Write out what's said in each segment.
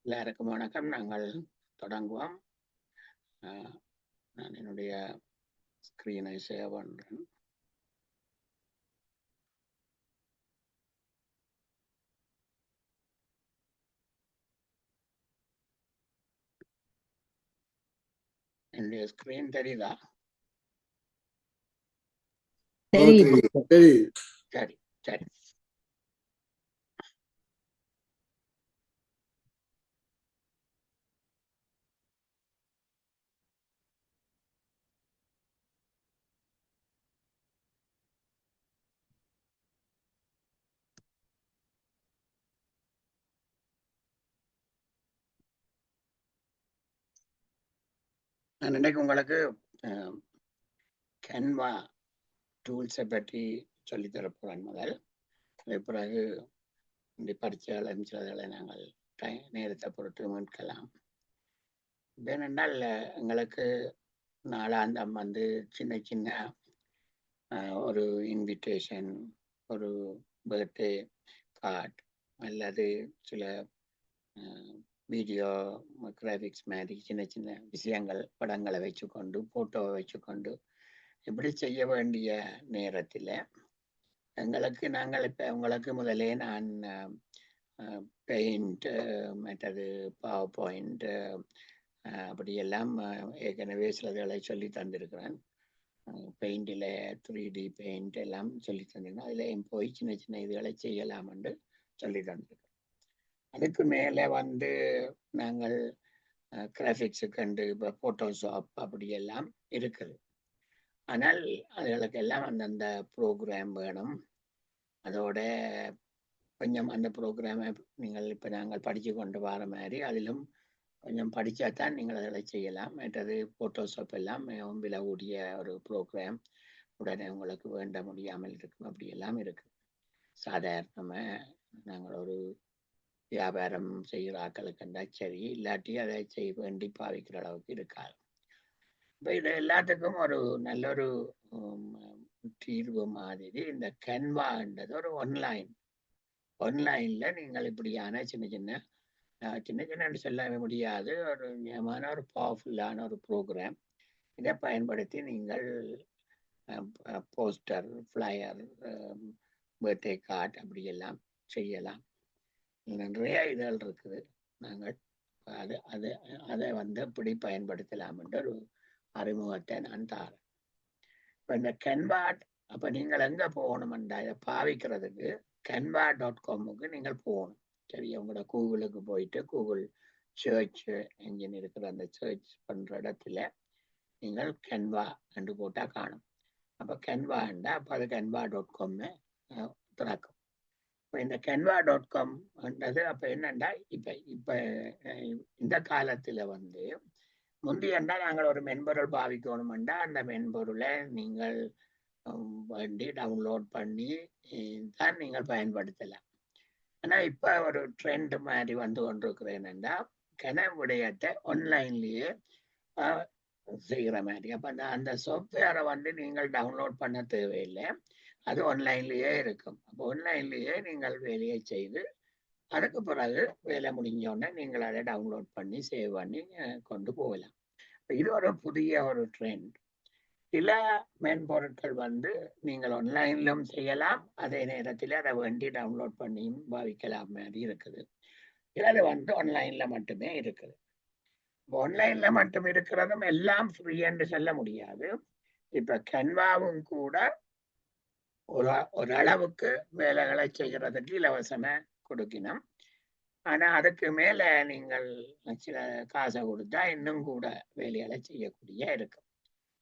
எல்லாருக்கும் வணக்கம். நாங்கள் தொடங்குவோம். நான் என்னுடைய ஸ்கிரீனை சேவ் பண்றேன். என்னுடைய ஸ்கிரீன் தெரியுதா? சரி சரி. நான் இன்னைக்கு உங்களுக்கு கேன்வா டூல்ஸை பற்றி சொல்லித்தரப்போறேன். முதல் பிறகு இந்த பரீட்சைகளை சிலதை நாங்கள் நேரத்தை பொறுத்து மீட்கலாம். ஏனென்றால் எங்களுக்கு நாளாந்தம் வந்து சின்ன சின்ன ஒரு இன்விடேஷன், ஒரு பர்த்டே கார்டு அல்லது சில வீடியோ கிராஃபிக்ஸ் மாதிரி சின்ன சின்ன விஷயங்கள், படங்களை வச்சுக்கொண்டு போட்டோவை வச்சுக்கொண்டு இப்படி செய்ய வேண்டிய நேரத்தில் எங்களுக்கு நாங்கள் இப்போ உங்களுக்கு முதலே நான் பெயிண்ட் மற்றது பவர் பாயிண்ட் அப்படியெல்லாம் ஏற்கனவே சிலதுகளை சொல்லி தந்திருக்கிறேன். பெயிண்டில் 3D பெயிண்ட் எல்லாம் சொல்லி தந்திருக்கேன். அதில் போய் சின்ன சின்ன இதுகளை செய்யலாம் என்று சொல்லி தந்திருக்கேன். அதுக்கு மேலே வந்து நாங்கள் கிராஃபிக்ஸு கண்டு இப்போ ஃபோட்டோஷாப் அப்படியெல்லாம் இருக்குது. ஆனால் அதுகளுக்கெல்லாம் அந்தந்த ப்ரோக்ராம் வேணும். அதோட கொஞ்சம் அந்த ப்ரோக்ராமை நீங்கள் இப்போ நாங்கள் படித்து கொண்டு வர மாதிரி அதிலும் கொஞ்சம் படித்தா தான் நீங்கள் அதில் செய்யலாம். மற்றது ஃபோட்டோஷாப் எல்லாம் விலை கூடிய ஒரு ப்ரோக்ராம், உடனே உங்களுக்கு வேண்ட முடியாமல் இருக்கும், அப்படியெல்லாம் இருக்குது. சாதாரணமாக நாங்கள் ஒரு வியாபாரம் செய்கிற ஆக்களுக்குண்டா சரி, இல்லாட்டி அதை செய்ய வேண்டி பாவிக்கிற அளவுக்கு இருக்காது. இப்போ இது எல்லாத்துக்கும் ஒரு நல்ல ஒரு தீர்வு மாதிரி இந்த கேன்வான்றது ஒரு ஆன்லைனில் நீங்கள் இப்படியான சின்ன சின்ன சொல்ல முடியாது, ஒரு நியமான ஒரு பவர்ஃபுல்லான ஒரு ப்ரோக்ராம். இதை பயன்படுத்தி நீங்கள் போஸ்டர், ஃப்ளையர், பர்த்டே கார்டு அப்படியெல்லாம் செய்யலாம். நிறைய இதழ் இருக்குது. நாங்கள் அதை வந்து எப்படி பயன்படுத்தலாம் என்ற ஒரு அறிமுகத்தை நான் தாரேன். இப்போ இந்த கேன்வா, அப்போ நீங்கள் எங்கே போகணுமெண்டா இதை பாவிக்கிறதுக்கு canva.com-க்கு நீங்கள் போகணும். சரி, உங்களோட கூகுளுக்கு போயிட்டு கூகுள் சர்ச் என்ஜின் இருக்கிற அந்த சர்ச் பண்ணுற இடத்துல நீங்கள் கேன்வா என்று போட்டால் காணும். அப்போ கேன்வாண்டா அப்போ அது canva.com திறக்கும். இப்போ இந்த canva.com-ன்றது அப்போ என்னண்டா இப்போ இந்த காலத்தில் வந்து முந்தையண்டா நாங்கள் ஒரு மென்பொருள் பாவிக்கணுமெண்டா அந்த மென்பொருளை நீங்கள் வேண்டி டவுன்லோட் பண்ணி தான் நீங்கள் பயன்படுத்தலாம். ஆனால் இப்போ ஒரு ட்ரெண்ட் மாதிரி வந்து கொண்டிருக்கிறேன்டா விடயத்தை ஆன்லைன்லேயே செய்கிற மாதிரி. அப்போ அந்த சாஃப்ட்வேரை வந்து நீங்கள் டவுன்லோட் பண்ண தேவையில்லை, அது ஆன்லைன்லேயே இருக்கும். அப்போ ஆன்லைன்லேயே நீங்கள் வேலையை செய்து அதுக்கு பிறகு வேலை முடிஞ்சோடனே நீங்கள் அதை டவுன்லோட் பண்ணி சேவ் பண்ணி கொண்டு போகலாம். இது ஒரு புதிய ஒரு ட்ரெண்ட். சில மென்பொருட்கள் வந்து நீங்கள் ஆன்லைன்லும் செய்யலாம், அதே நேரத்தில் அதை வேண்டி டவுன்லோட் பண்ணியும் பாவிக்கலாம் மாதிரி இருக்குது. இது வந்து ஆன்லைன்ல மட்டுமே இருக்குது. ஆன்லைன்ல மட்டும் இருக்கிறதும் எல்லாம் ஃப்ரீ என்று சொல்ல முடியாது. இப்ப கேன்வாவும் கூட ஒரு அளவுக்கு வேலைகளை செய்கிறதுக்கு இலவசமா கொடுக்கணும். ஆனா அதுக்கு மேல நீங்கள் சில காசை கொடுத்தா இன்னும் கூட வேலைகளை செய்யக்கூடிய இருக்கும்.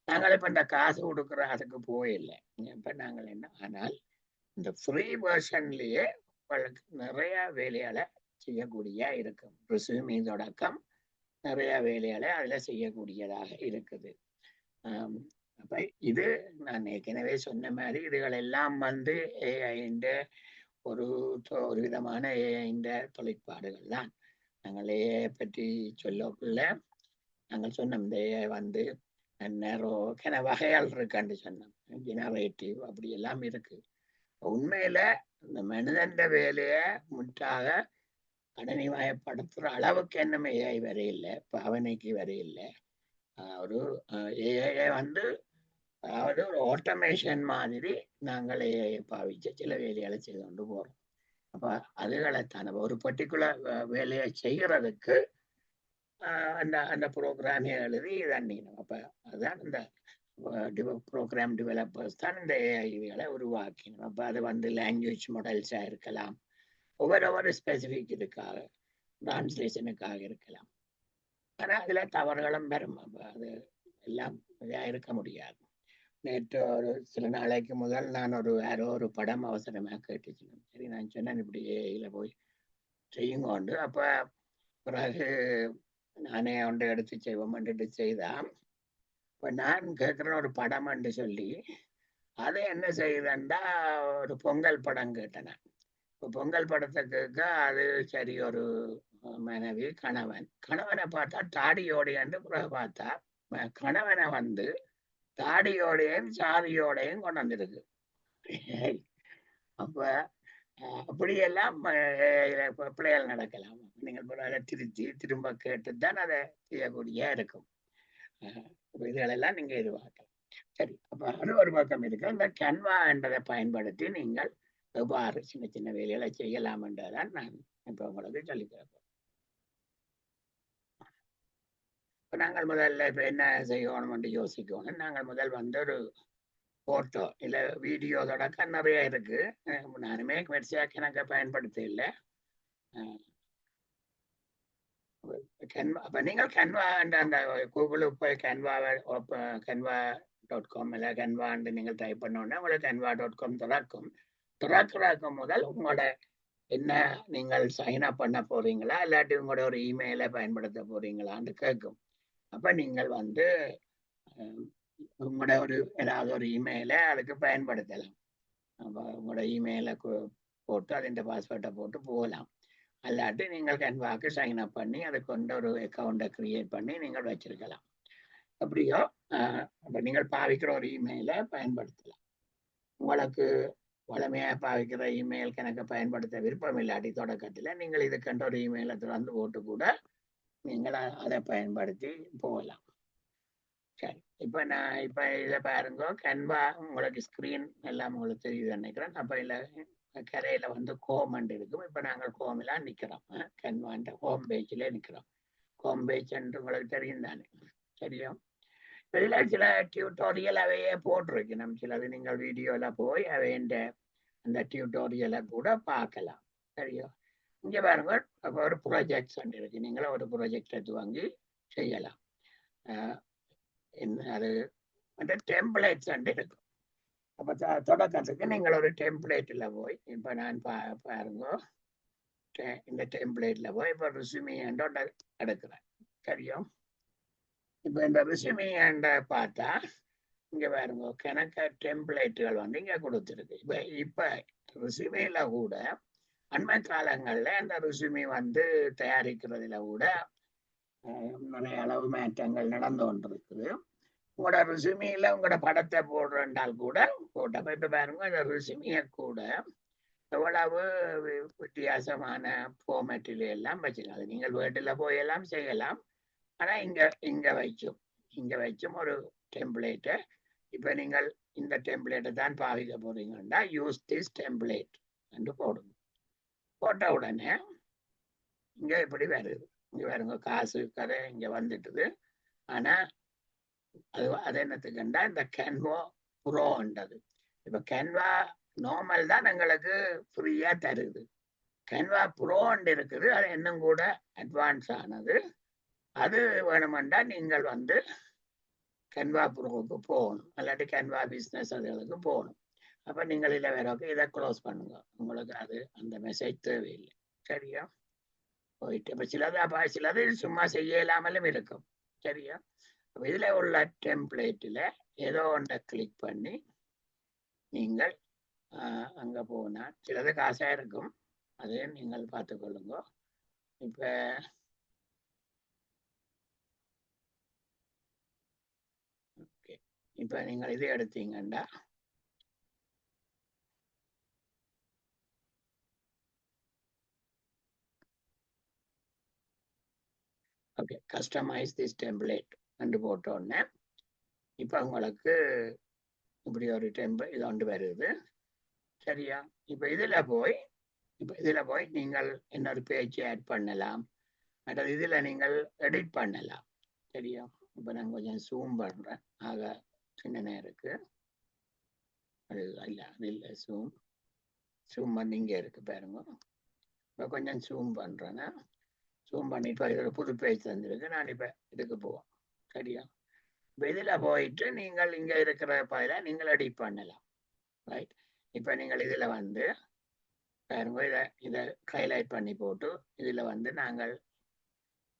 நாங்கள் இப்ப இந்த காசு கொடுக்குற அதுக்கு போயில்லை. இப்ப நாங்கள் என்ன, ஆனால் இந்த ஃப்ரீ வெர்ஷன்லயே உங்களுக்கு நிறைய வேலைகளை செய்யக்கூடிய இருக்கும். ரெஸ்யூமே தொடக்கம் நிறைய வேலைகளை அதுல செய்யக்கூடியதாக இருக்குது. அப்ப இது நான் ஏற்கனவே சொன்ன மாதிரி இதுகள் எல்லாம் வந்து ஏஐன்ற ஒரு விதமான ஏஐன்ற தொழிற்பாடுகள் தான். நாங்கள் ஏஐ பற்றி சொல்லக்குள்ள நாங்கள் சொன்னோம், இந்த ஏஐ வந்து வகைகள் இருக்கான்னு சொன்னோம். ஜெனரேட்டிவ் அப்படி எல்லாம் இருக்கு. உண்மையில இந்த மனிதன் வேலையை முற்றாக கணினிமயப்படுத்துற அளவுக்கு என்னமே ஏஐ வரையில்லை, பாவனைக்கு வரையில்லை. ஒரு ஏஐ வந்து அதாவது ஒரு ஆட்டோமேஷன் மாதிரி நாங்கள் ஏஐ பாவிச்சு சில வேலைகளை செய்து கொண்டு போறோம். அப்ப அதுகளைத்தான ஒரு பர்டிகுலர் வேலையை செய்யறதுக்கு அந்த அந்த ப்ரோக்ராமை எழுதி தண்ணிக்கணும். அப்ப அதுதான் இந்த ப்ரோக்ராம் டெவலப்பர்ஸ் தான் இந்த ஏஐகளை உருவாக்கினோம். அப்ப அது வந்து லாங்குவேஜ் மாடல்ஸா இருக்கலாம், ஒவ்வொரு ஸ்பெசிஃபிக் இதுக்காக டிரான்ஸ்லேஷனுக்காக இருக்கலாம். ஆனா அதுல தவறுகளும் பெறும். அப்ப அது எல்லாம் இதா இருக்க முடியாது. நேற்று ஒரு சில நாளைக்கு முதல் நான் யாரோ ஒரு படம் அவசரமாக கேட்டுச்சு. சரி, நான் சொன்னேன் இப்படி ஏஐல போய் செய்யுங்கோண்டு. அப்ப பிறகு நானே ஒன்றை எடுத்து செய்வோம்ட்டு செய்தான். இப்ப நான் கேட்கிறேன் ஒரு படம் என்று சொல்லி அதை என்ன செய்யுதுண்டா ஒரு பொங்கல் படம் கேட்டேன். இப்போ பொங்கல் படத்தை கேட்க அது சரி, ஒரு மனைவி கணவனை பார்த்தா தாடியோடையன்று பிறகு பார்த்தா கணவனை வந்து தாடியோடையும் சாதியோடையும் கொண்டு வந்திருக்கு. அப்ப அப்படியெல்லாம் பிள்ளைகள் நடக்கலாம். நீங்கள் அதை திரும்ப கேட்டுதான் அதை செய்யக்கூடிய இருக்கும். இதுகளெல்லாம் நீங்க எதிர்பார்க்கலாம். சரி, அப்ப அது ஒரு பக்கம் இருக்கு. இந்த கேன்வா என்றதை பயன்படுத்தி நீங்கள் எவ்வாறு சின்ன சின்ன வேலைகளை செய்யலாம் என்றதான் நான் இப்ப உங்களுக்கு சொல்லிக்கிறேன். இப்ப நாங்கள் முதல்ல இப்ப என்ன செய்யணும் என்று யோசிக்கணும். நாங்கள் முதல் வந்து ஒரு போட்டோ இல்ல வீடியோ தொடக்க நிறைய இருக்கு. நானுமே வரிசையாக எனக்கு பயன்படுத்த இல்லை. அப்ப நீங்கள் கேன்வா அந்த கூகுளுக்கு போய் கேன்வா.com இல்லை கேன்வா நீங்கள் டைப் பண்ணோன்னா உங்களுக்கு canva.com திறக்கும் முதல் உங்களோட என்ன நீங்கள் சைன் அப் பண்ண போறீங்களா இல்லாட்டி உங்களோட ஒரு இமெயிலை பயன்படுத்த போறீங்களான்னு கேட்கும். அப்ப நீங்கள் வந்து உங்களோட ஏதாவது ஒரு இமெயிலை அதுக்கு பயன்படுத்தலாம். அப்ப உங்களோட இமெயிலை போட்டு அதின் பாஸ்வேர்டை போட்டு போகலாம். அல்லாட்டி நீங்கள் கேன்வாக்கு சைன் அப் பண்ணி அதை கொண்ட ஒரு அக்கௌண்ட்டை கிரியேட் பண்ணி நீங்கள் வச்சிருக்கலாம். அப்படியோ அப்போ நீங்கள் பாவிக்கிற ஒரு இமெயிலை பயன்படுத்தலாம். உங்களுக்கு வளமையாக பாவிக்கிற இமெயில் கணக்கை பயன்படுத்த விருப்பம் இல்லாட்டி தொடக்கத்தில் நீங்கள் இதுக்கென்ற ஒரு இமெயிலை திறந்து போட்டு கூட நீங்கள் அதை பயன்படுத்தி போகலாம். சரி, இப்போ நான் இப்போ இதை பாருங்க, கேன்வா உங்களுக்கு ஸ்க்ரீன் எல்லாம் உங்களுக்கு தெரியுது நினைக்கிறேன். அப்போ இல்லை கரையில வந்து கோமண்ட் இருக்கும். இப்ப நாங்கள் கோமிலா நிக்கிறோம். கேன்வாண்ட ஹோம் பேஜ்ல நிக்கிறோம். ஹோம் பேஜ் என்று உங்களுக்கு தெரியும் தானே? சரியா? இதுல சில டியூட்டோரியல் அவையே போட்டிருக்கணும். சிலது நீங்கள் வீடியோல போய் அவையண்ட அந்த டியூட்டோரியலை கூட பார்க்கலாம். சரியா? இங்க பாருங்க, அப்போ ஒரு ப்ராஜெக்ட் இருக்கு. நீங்களும் ஒரு ப்ராஜெக்ட் எடுத்து வாங்கி செய்யலாம். அது அந்த டெம்ப்ளேட்ஸ் இருக்கும். அப்ப தொடக்கத்துக்கு நீங்கள் ஒரு டெம்ப்ளேட்ல போய் இப்ப நான் பாருங்க, இந்த டெம்ப்ளேட்ல போய் இப்ப ரிசுமி எடுக்கிறேன். சரியா? இப்ப இந்த ரிசுமி பார்த்தா இங்க பாருங்க, கணக்க டெம்ப்ளேட்டுகள் வந்து இங்க கொடுத்துருக்கு. இப்ப ரிசுமில கூட அண்மை காலங்கள்ல இந்த ரிசுமி வந்து தயாரிக்கிறதுல கூட நிறைய அளவு மாற்றங்கள் நடந்து கொண்டிருக்குது. உங்களோட ரிசுமியில உங்களோட படத்தை போடுறால் கூட போட்டப்ப இப்ப பாருங்க, இந்த ரிசுமிய கூட எவ்வளவு வித்தியாசமான ஃபார்மேட்டில எல்லாம் வச்சுக்கலாம். அது நீங்கள் வேர்டில் போய் எல்லாம் செய்யலாம். ஆனா இங்க வச்சும் ஒரு டெம்ப்ளேட்டை இப்ப நீங்கள் இந்த டெம்ப்ளேட்டை தான் பாவிக்க போறீங்கன்னா யூஸ் திஸ் டெம்ப்ளேட் என்று போடுங்க. போட்ட உடனே இங்க இப்படி வருது. இங்க பாருங்க, காசு கதை இங்க வந்துட்டுது. ஆனா அது என்னத்துக்குண்டா இந்த கேன்வா ப்ரோன்றது. இப்ப கேன்வா நார்மல் தான் எங்களுக்கு ஃப்ரீயா தருது. கேன்வா ப்ரோன்னு இருக்குது, அது இன்னும் கூட அட்வான்ஸ் ஆனது. அது வேணுமெண்டா நீங்கள் வந்து கேன்வா ப்ரோவுக்கு போகணும், இல்லாட்டி கேன்வா பிஸ்னஸ் அதுகளுக்கு போகணும். அப்ப நீங்கள் இதை வேற இதை க்ளோஸ் பண்ணுங்க, உங்களுக்கு அது அந்த மெசேஜ் தேவையில்லை. சரியா? போயிட்டு இப்ப சிலது சும்மா செய்ய இல்லாமலும் இருக்கும். சரியா? இதுல உள்ள டெம்ப்ளேட்டில் ஏதோ ஒன்றை கிளிக் பண்ணி நீங்கள் அங்க போனா சிலது காசா இருக்கும், அதையும் நீங்கள் பார்த்துக்கொள்ளுங்க. இப்ப இப்ப நீங்கள் இது எடுத்தீங்கன்னா ஓகே, கஸ்டமைஸ் திஸ் டெம்ப்ளேட் என்று போட்டோன்னே இப்போ உங்களுக்கு இப்படி ஒரு இது ஒன்று வருது. சரியா? இப்போ இதில் போய் நீங்கள் இன்னொரு பேஜ் ஆட் பண்ணலாம், மற்றது இதில் நீங்கள் எடிட் பண்ணலாம். சரியா? இப்போ நான் கொஞ்சம் ஜூம் பண்ணுறேன். ஆக சின்ன இருக்கு, அது இல்லை ஜூம் பண்ணி இங்கே இருக்கு பாருங்க. இப்போ கொஞ்சம் ஜூம் பண்ணுறேன்னா ஜூம் பண்ணி இப்போ இதோட புது பேஜ் தந்துருக்கு. நான் இப்போ இதுக்கு போவோம். சரியா? இப்போ இதில் போயிட்டு நீங்கள் இங்கே இருக்கிற பதிலாக நீங்கள் எடிட் பண்ணலாம். ரைட்? இப்போ நீங்கள் இதில் வந்து பாருங்க, இதை ஹைலைட் பண்ணி போட்டு இதில் வந்து நாங்கள்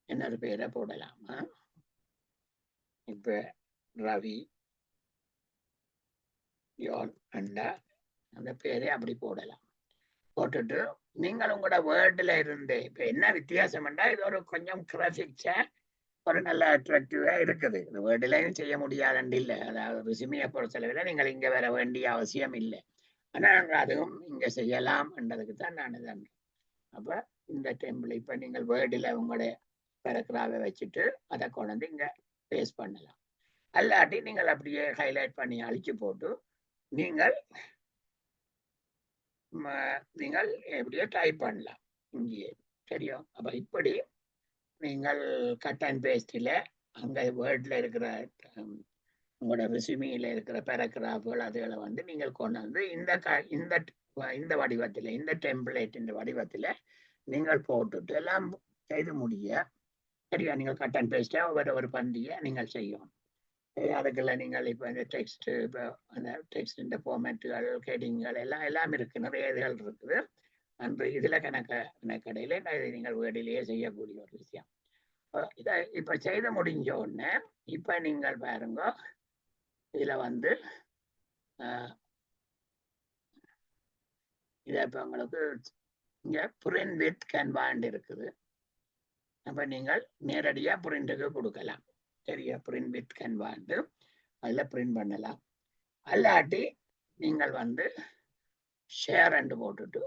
இன்னொரு பேரை போடலாம். இப்போ ரவி யோன் அண்டா அந்த பேரை அப்படி போடலாம். போட்டுட்டு நீங்கள் உங்களோட வேர்டில் இருந்து இப்போ என்ன வித்தியாசம்னா இது ஒரு கொஞ்சம் கிராஃபிக்ஸா ஒரு நல்ல அட்ராக்டிவா இருக்குது. இந்த வேர்டிலையும் செய்ய முடியாதுன்னு இல்லை. அதாவது ரிசுமியை பொறுத்தளவில் நீங்கள் இங்கே வர வேண்டிய அவசியம் இல்லை. ஆனால் நாங்கள் அதுவும் இங்கே செய்யலாம் என்றதுக்கு தான் நான் தான். அப்போ இந்த டெம்பிள் இப்போ நீங்கள் வேர்டில் உங்களுடைய பேராகிராஃபை வச்சுட்டு அதை கொண்டு வந்து இங்கே பேஸ்ட் பண்ணலாம். அல்லாட்டி நீங்கள் அப்படியே ஹைலைட் பண்ணி அழிச்சு போட்டு நீங்கள் எப்படியோ டைப் பண்ணலாம் இங்கேயே. சரியா? அப்போ இப்படி நீங்கள் கட் அண்ட் பேஸ்டில் அங்கே வேர்டில் இருக்கிற உங்களோட ரெசுமியில் இருக்கிற பேராகிராஃபுகள் அதுகளை வந்து நீங்கள் கொண்டு வந்து இந்த வடிவத்தில், இந்த டெம்ப்ளேட் இந்த வடிவத்தில் நீங்கள் போட்டுட்டு எல்லாம் செய்து முடிய. சரியா? நீங்கள் கட் அண்ட் பேஸ்டாக ஒரு பந்தியை நீங்கள் செய்யணும். அதுக்குள்ள நீங்கள் இப்போ இந்த டெக்ஸ்ட், இப்போ அந்த டெக்ஸ்ட் இந்த ஃபார்மேட்டுகள், ஹெடிங்கள் எல்லாம் இருக்குது, நிறைய இதுகள் இருக்குது. அந்த இதில் கணக்கடையில் இதை நீங்கள் வேர்டிலேயே செய்யக்கூடிய ஒரு விஷயம். இதை இப்போ செய்து முடிஞ்ச உடனே இப்போ நீங்கள் பாருங்க, இதில் வந்து இதை இப்போ உங்களுக்கு இங்கே பிரிண்ட் வித் கேன்வாண்ட் இருக்குது. அப்போ நீங்கள் நேரடியாக பிரிண்ட்டுக்கு கொடுக்கலாம். சரியா? பிரிண்ட் வித் கேன்வாண்டு அதில் பிரிண்ட் பண்ணலாம். அல்லாட்டி நீங்கள் வந்து ஷேர் அண்டு போட்டுட்டு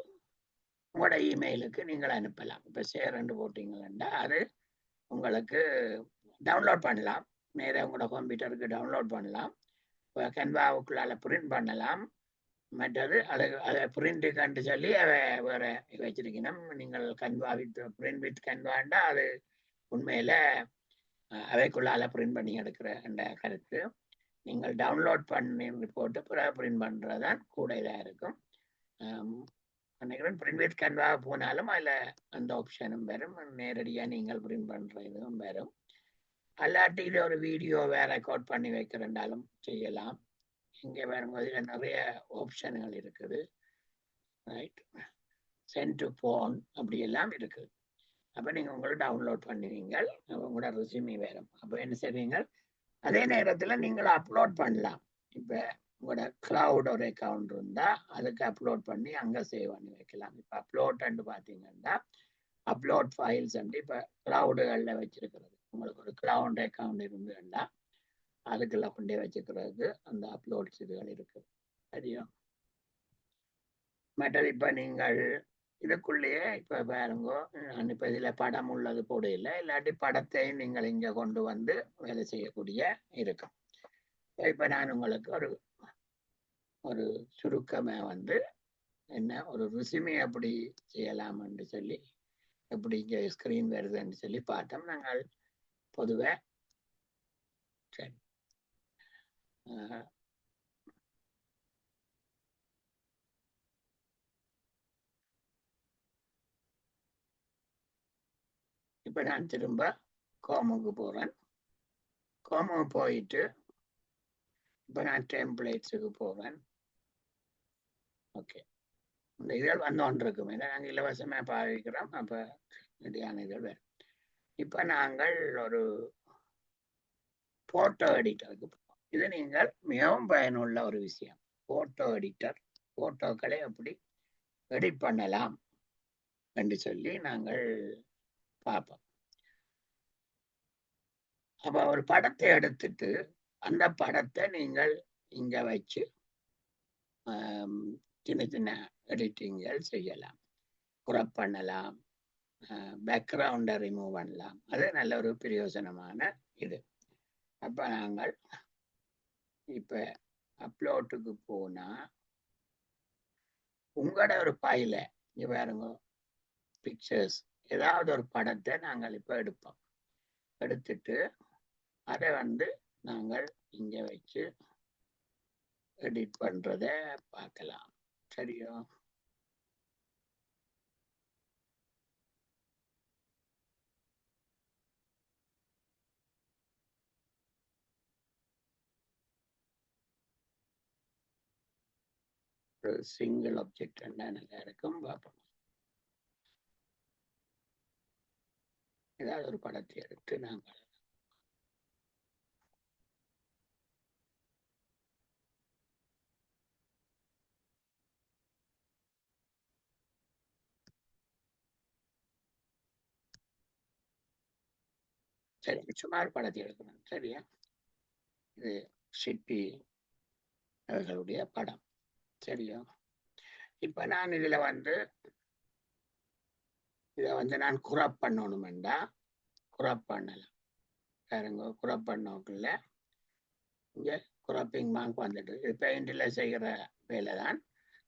உங்களோட இமெயிலுக்கு நீங்கள் அனுப்பலாம். இப்போ ஷேர் அண்டு போட்டிங்கன்னா அது உங்களுக்கு டவுன்லோட் பண்ணலாம். நேராக உங்களோட கம்ப்யூட்டருக்கு டவுன்லோட் பண்ணலாம். இப்போ கேன்வாவுக்குள்ளால பிரிண்ட் பண்ணலாம். மற்றது அதை பிரிண்ட்டுக்கு சொல்லி அதை வேற வச்சிருக்கணும். நீங்கள் கேன்வா பிரிண்ட் வித் கேன்வாண்டா அது உண்மையில அவைக்குள்ளால பிரிண்ட் பண்ணி எடுக்கிற அந்த கருத்து. நீங்கள் டவுன்லோட் பண்ணி போட்டு பிறகு பிரிண்ட் பண்ணுறதான் கூட இதாக இருக்கும். நினைக்கிறேன் பிரிண்ட் வித் கேன்வா போனாலும் அதில் அந்த ஆப்ஷனும் வரும். நேரடியாக நீங்கள் பிரிண்ட் பண்ணுற இதுவும் வரும். அல்லாட்டி இது ஒரு வீடியோ வேற ரெக்கார்ட் பண்ணி வைக்கிறனாலும் செய்யலாம். இங்கே வரும்போது நிறைய ஆப்ஷன்கள் இருக்குது. ரைட்? சென்ட் டு போன் அப்படி எல்லாம் இருக்குது. அப்போ நீங்கள் உங்களை டவுன்லோட் பண்ணுவீங்க, உங்களோட ரெஸ்யூமி வரும். அப்போ என்ன செய்வீங்க, அதே நேரத்தில் நீங்கள் அப்லோட் பண்ணலாம். இப்போ உங்களோட கிளவுட் ஒரு அக்கௌண்ட் இருந்தால் அதுக்கு அப்லோட் பண்ணி அங்கே சேவ் பண்ணி வைக்கலாம். இப்போ அப்லோட் பார்த்தீங்கன்னா அப்லோட் ஃபைல்ஸ் இப்போ கிளவுடுகளில் வச்சிருக்கிறது. உங்களுக்கு ஒரு கிளவுட் அக்கௌண்ட் இருந்துன்னா அதுக்குள்ள கொண்டே வச்சுக்கிறது அந்த அப்லோட்ஸ் இதுகள் இருக்குது. சரியா? மற்றது இப்போ நீங்கள் இதுக்குள்ளேயே இப்போ பாருங்க, இப்போ இதில் படம் உள்ளது போட இல்லை, இல்லாட்டி படத்தை நீங்கள் இங்கே கொண்டு வந்து வேலை செய்யக்கூடிய இருக்கும். இப்போ நான் உங்களுக்கு ஒரு சுருக்கமாக வந்து என்ன ஒரு ரெஸ்யூமே அப்படி செய்யலாம்னு சொல்லி எப்படி இங்கே ஸ்க்ரீன் வருதுன்னு சொல்லி பார்த்தோம். நாங்கள் பொதுவாக சரி இப்போ நான் திரும்ப கோமுக்கு போகிறேன். கோமுக்கு போயிட்டு இப்போ நான் டெம்ப்ளேட்ஸுக்கு போவேன். ஓகே, இந்த இதழ் வந்து இருக்குமே, நாங்கள் இலவசமாக பாவிக்கிறோம். அப்போ ரெடியான இதழ் வேறு. இப்போ நாங்கள் ஒரு போட்டோ எடிட்டருக்கு போவோம். இது நீங்கள் மிகவும் பயனுள்ள ஒரு விஷயம். போட்டோ எடிட்டர், போட்டோக்களை எப்படி எடிட் பண்ணலாம் என்று சொல்லி நாங்கள் பார்ப்போம். அப்போ ஒரு படத்தை எடுத்துட்டு அந்த படத்தை நீங்கள் இங்க வச்சு சின்ன சின்ன எடிட்டிங்கள் செய்யலாம், குரப் பண்ணலாம், பேக்ரவுண்டை ரிமூவ் பண்ணலாம். அது நல்ல ஒரு பிரயோஜனமான இது. அப்போ நாங்கள் இப்போ அப்லோட்டுக்கு போனால் உங்களோட ஒரு பையில இங்கே பாருங்க பிக்சர்ஸ் ஏதாவது ஒரு படத்தை நாங்கள் இப்போ எடுப்போம். எடுத்துட்டு அதை நாங்கள் இங்கே வச்சு எடிட் பண்ணுறத பார்க்கலாம். சரியோ? ஒரு சிங்கிள் ஆப்ஜெக்ட் நல்லா இருக்கும். பார்ப்போம். ஏதாவது ஒரு படத்தை எடுத்து நாங்கள் சரி சுமார் படத்தை எடுக்கணும். சரியா? இது சிற்பி அவர்களுடைய படம். சரியா? இப்ப நான் இதுல இதை நான் குரப் பண்ணணுமெண்டா குரப் பண்ணலாம். பாருங்க, குரப் பண்ணக்குள்ள இங்க குரப்பிங் மார்க் வந்துட்டு இது பெயிண்டில் செய்கிற வேலை தான்,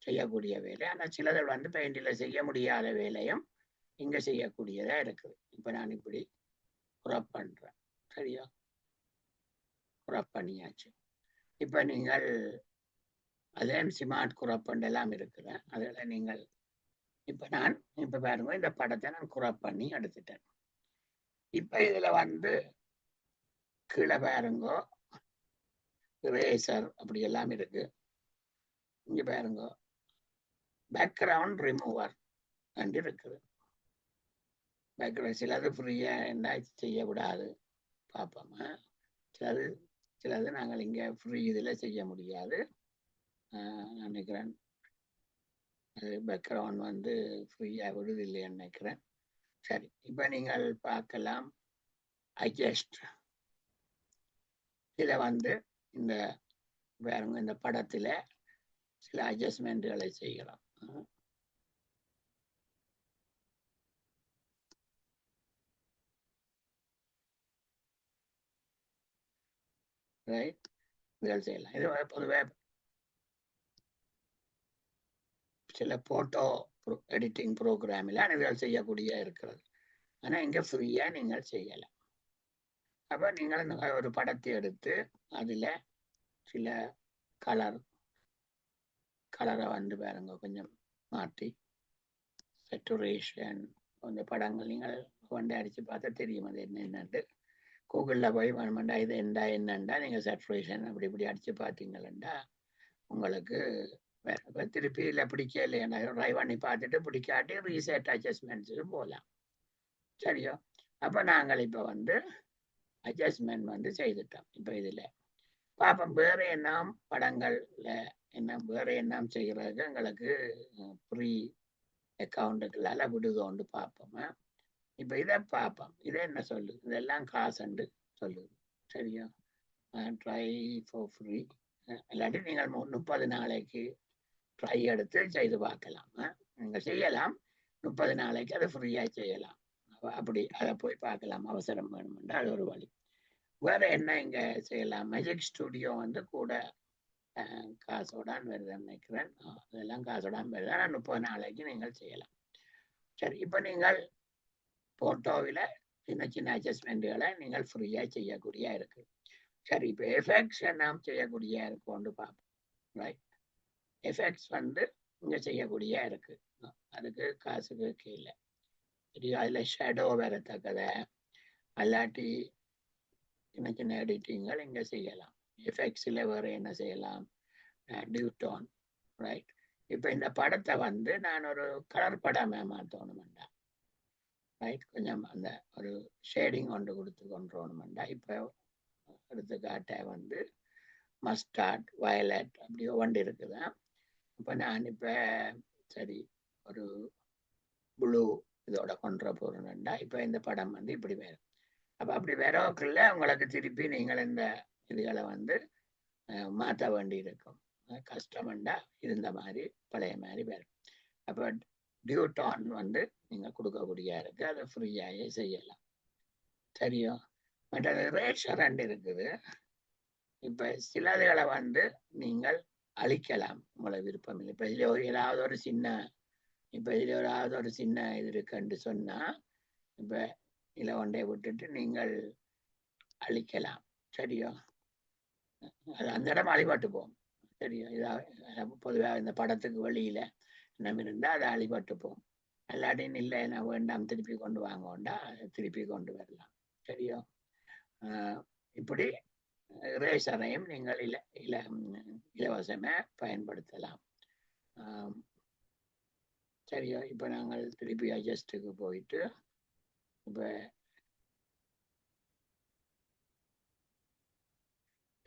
செய்யக்கூடிய வேலை. ஆனால் சிலது பெயிண்டில் செய்ய முடியாத வேலையும் இங்க செய்யக்கூடியதா இருக்குது. இப்ப நான் இப்படி குரப் பண்றேன். சரியா? குரப் பண்ணியாச்சு. இப்ப நீங்கள் அதே ஸ்மார்ட் குரப் எல்லாம் இருக்குது. அதில் நீங்கள் இப்ப நான் பாருங்க இந்த படத்தை நான் குரப் பண்ணி எடுத்துட்டேன். இப்ப இதுல கீழே பாருங்க ரேசர் அப்படி எல்லாம் இருக்கு. இங்க பாருங்க பேக்ரவுண்ட் ரிமூவர் இருக்குது. பேக்ரவுண்ட் சிலது ஃப்ரீயா என்ன செய்ய விடாது. பார்ப்போமா? சிலது நாங்கள் இங்க ஃப்ரீ இதுல செய்ய முடியாது நினைக்கிறேன். அது பேக்ரவுண்ட் ஃப்ரீயா விடுது இல்லைன்னு நினைக்கிறேன். சரி, இப்ப நீங்கள் பார்க்கலாம். அட்ஜஸ்ட் இதுல இந்த பாருங்க இந்த படத்துல சில அட்ஜஸ்ட்மெண்ட்களை செய்யலாம். ரைட், இதுகள் செய்யலாம். இது பொதுவே சில போட்டோ எடிட்டிங் ப்ரோக்ராமில் இதுகள் செய்யக்கூடிய இருக்கிறது. ஆனா இங்க ஃப்ரீயா நீங்கள் செய்யலாம். அப்ப நீங்கள் ஒரு படத்தை எடுத்து அதுல சில கலரை பாருங்க கொஞ்சம் மாற்றி சேச்சுரேஷன் கொஞ்சம் படங்கள் நீங்கள் கொண்டு அடிச்சு பார்த்தா தெரியும் அது என்னென்னு. கூகுளில் போய் வேணுமெண்டா இது என்னண்டா நீங்கள் சேச்சுரேஷன் அப்படி இப்படி அடிச்சு பார்த்தீங்களா உங்களுக்கு திருப்பி இல்லை பிடிக்கலையா ட்ரை பண்ணி பார்த்துட்டு பிடிக்காட்டி ரீசெட் அட்ஜஸ்ட்மெண்ட்ஸுக்கு போகலாம். சரியோ? அப்போ நாங்கள் இப்போ அட்ஜஸ்ட்மெண்ட் செய்துட்டோம். இப்போ இதில் பார்ப்போம் வேற என்ன படங்கள்ல வேற என்ன செய்யறதுக்கு எங்களுக்கு ஃப்ரீ அக்கௌண்ட்டுகளால விடுதோண்டு பார்ப்போமா? இப்ப இதை பார்ப்போம். இதை என்ன சொல்லுது? இதெல்லாம் காசுண்டு சொல்லுது. சரியா? Try for free. இல்லாட்டி நீங்கள் 30 நாளைக்கு ட்ரை எடுத்து செய்து பார்க்கலாம். நீங்கள் செய்யலாம் 30 நாளைக்கு அதை ஃப்ரீயா செய்யலாம். அப்படி அதை போய் பார்க்கலாம். அவசரம் வேணுமென்றா அது ஒரு வழி. வேற என்ன இங்க செய்யலாம்? மேஜிக் ஸ்டுடியோ கூட காசோடான் வருது நினைக்கிறேன். அதெல்லாம் காசோடான் வருது. ஆனால் 30 நாளைக்கு நீங்கள் செய்யலாம். சரி, இப்ப நீங்கள் போட்டோவில சின்ன சின்ன அட்ஜஸ்ட்மெண்ட்களை நீங்கள் ஃப்ரீயா செய்யக்கூடிய இருக்கு. சரி, இப்ப எஃபெக்ட்ஸ் நாம் செய்யக்கூடிய இருக்கும்னு பார்ப்போம். ரைட், எஃபெக்ட்ஸ் இங்க செய்யக்கூடிய இருக்கு. அதுக்கு காசுக்கு கீழே சரியா? அதுல ஷேடோ வரத்தக்கதை அல்லாட்டி சின்ன சின்ன எடிட்டிங்கள் இங்க செய்யலாம். எஃபெக்ட்ஸ்ல வேற என்ன செய்யலாம்? டியூட்டோன். ரைட், இப்ப இந்த படத்தை நான் ஒரு கலர் படமே மாற்றணும்டா. ரைட், கொஞ்சம் அந்த ஒரு ஷேடிங் கொடுத்து கொண்டுறோம்டா. இப்போ எடுத்துக்காட்ட மஸ்டார்ட் வயலட் அப்படி ஒவ்வொன்று இருக்குதான். இப்போ நான் இப்போ சரி ஒரு ப்ளூ இதோட கொண்டு போறேன்டா. இப்போ இந்த படம் இப்படி வரும். அப்போ அப்படி வரக்குள்ள உங்களுக்கு திருப்பி நீங்கள் இந்த இதுகளை மாற்ற வேண்டி இருக்கும். கஷ்டம்டா இருந்த மாதிரி பழைய மாதிரி வரும். அப்போ டியூட்டான் வந்து நீங்க கொடுக்கக்கூடிய இருக்கு, அதை ஃப்ரீயாகவே செய்யலாம். சரியா? மற்றது ரேஷர் இருக்குது. இப்ப சிலதுகளை வந்து நீங்கள் அழிக்கலாம், உங்களை விருப்பம் இல்லை. இப்ப இதுல ஏதாவது ஒரு சின்ன இது இருக்குன்னு சொன்னா, இப்ப இதில் ஒன்றை விட்டுட்டு நீங்கள் அழிக்கலாம். சரியா? அது அந்த இடம் அழிபட்டு போகும். சரியா? பொதுவாக இந்த படத்துக்கு வெளியில நம்ம இருந்தா அதை அழிபட்டு போகும். அல்லாட்டின் இல்லை நான் வேண்டாம் திருப்பி கொண்டு வாங்கோண்டா திருப்பி கொண்டு வரலாம். சரியா? இப்படி ரேசரையும் நீங்கள் இலவசமா பயன்படுத்தலாம். சரியா? இப்ப நாங்கள் திருப்பி அட்ஜஸ்டுக்கு போயிட்டு இப்ப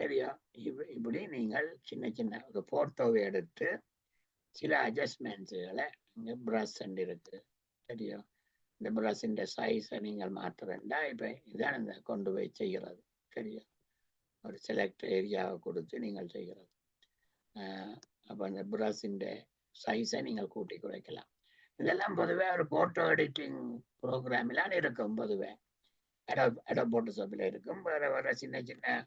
சரியா? இப்படி நீங்கள் சின்ன சின்ன ஒரு போட்டோவை எடுத்து சில அட்ஜஸ்ட்மெண்ட்ஸுகளை இங்கே ப்ரஷ் இருக்கு. சரியா? இந்த ப்ரஷின் சைஸை நீங்கள் மாற்றுறா இப்போ இதான் இந்த கொண்டு போய் செய்கிறது. சரியா? ஒரு செலக்ட் ஏரியாவை கொடுத்து நீங்கள் செய்கிறது. அப்போ அந்த ப்ரஷின் சைஸை நீங்கள் கூட்டி குறைக்கலாம். இதெல்லாம் பொதுவாக ஒரு போட்டோ எடிட்டிங் ப்ரோக்ராம்லாம் இருக்கும். பொதுவாக அடோப் போட்டோஷாப்பில் இருக்கும். வேறு வேறு சின்ன சின்ன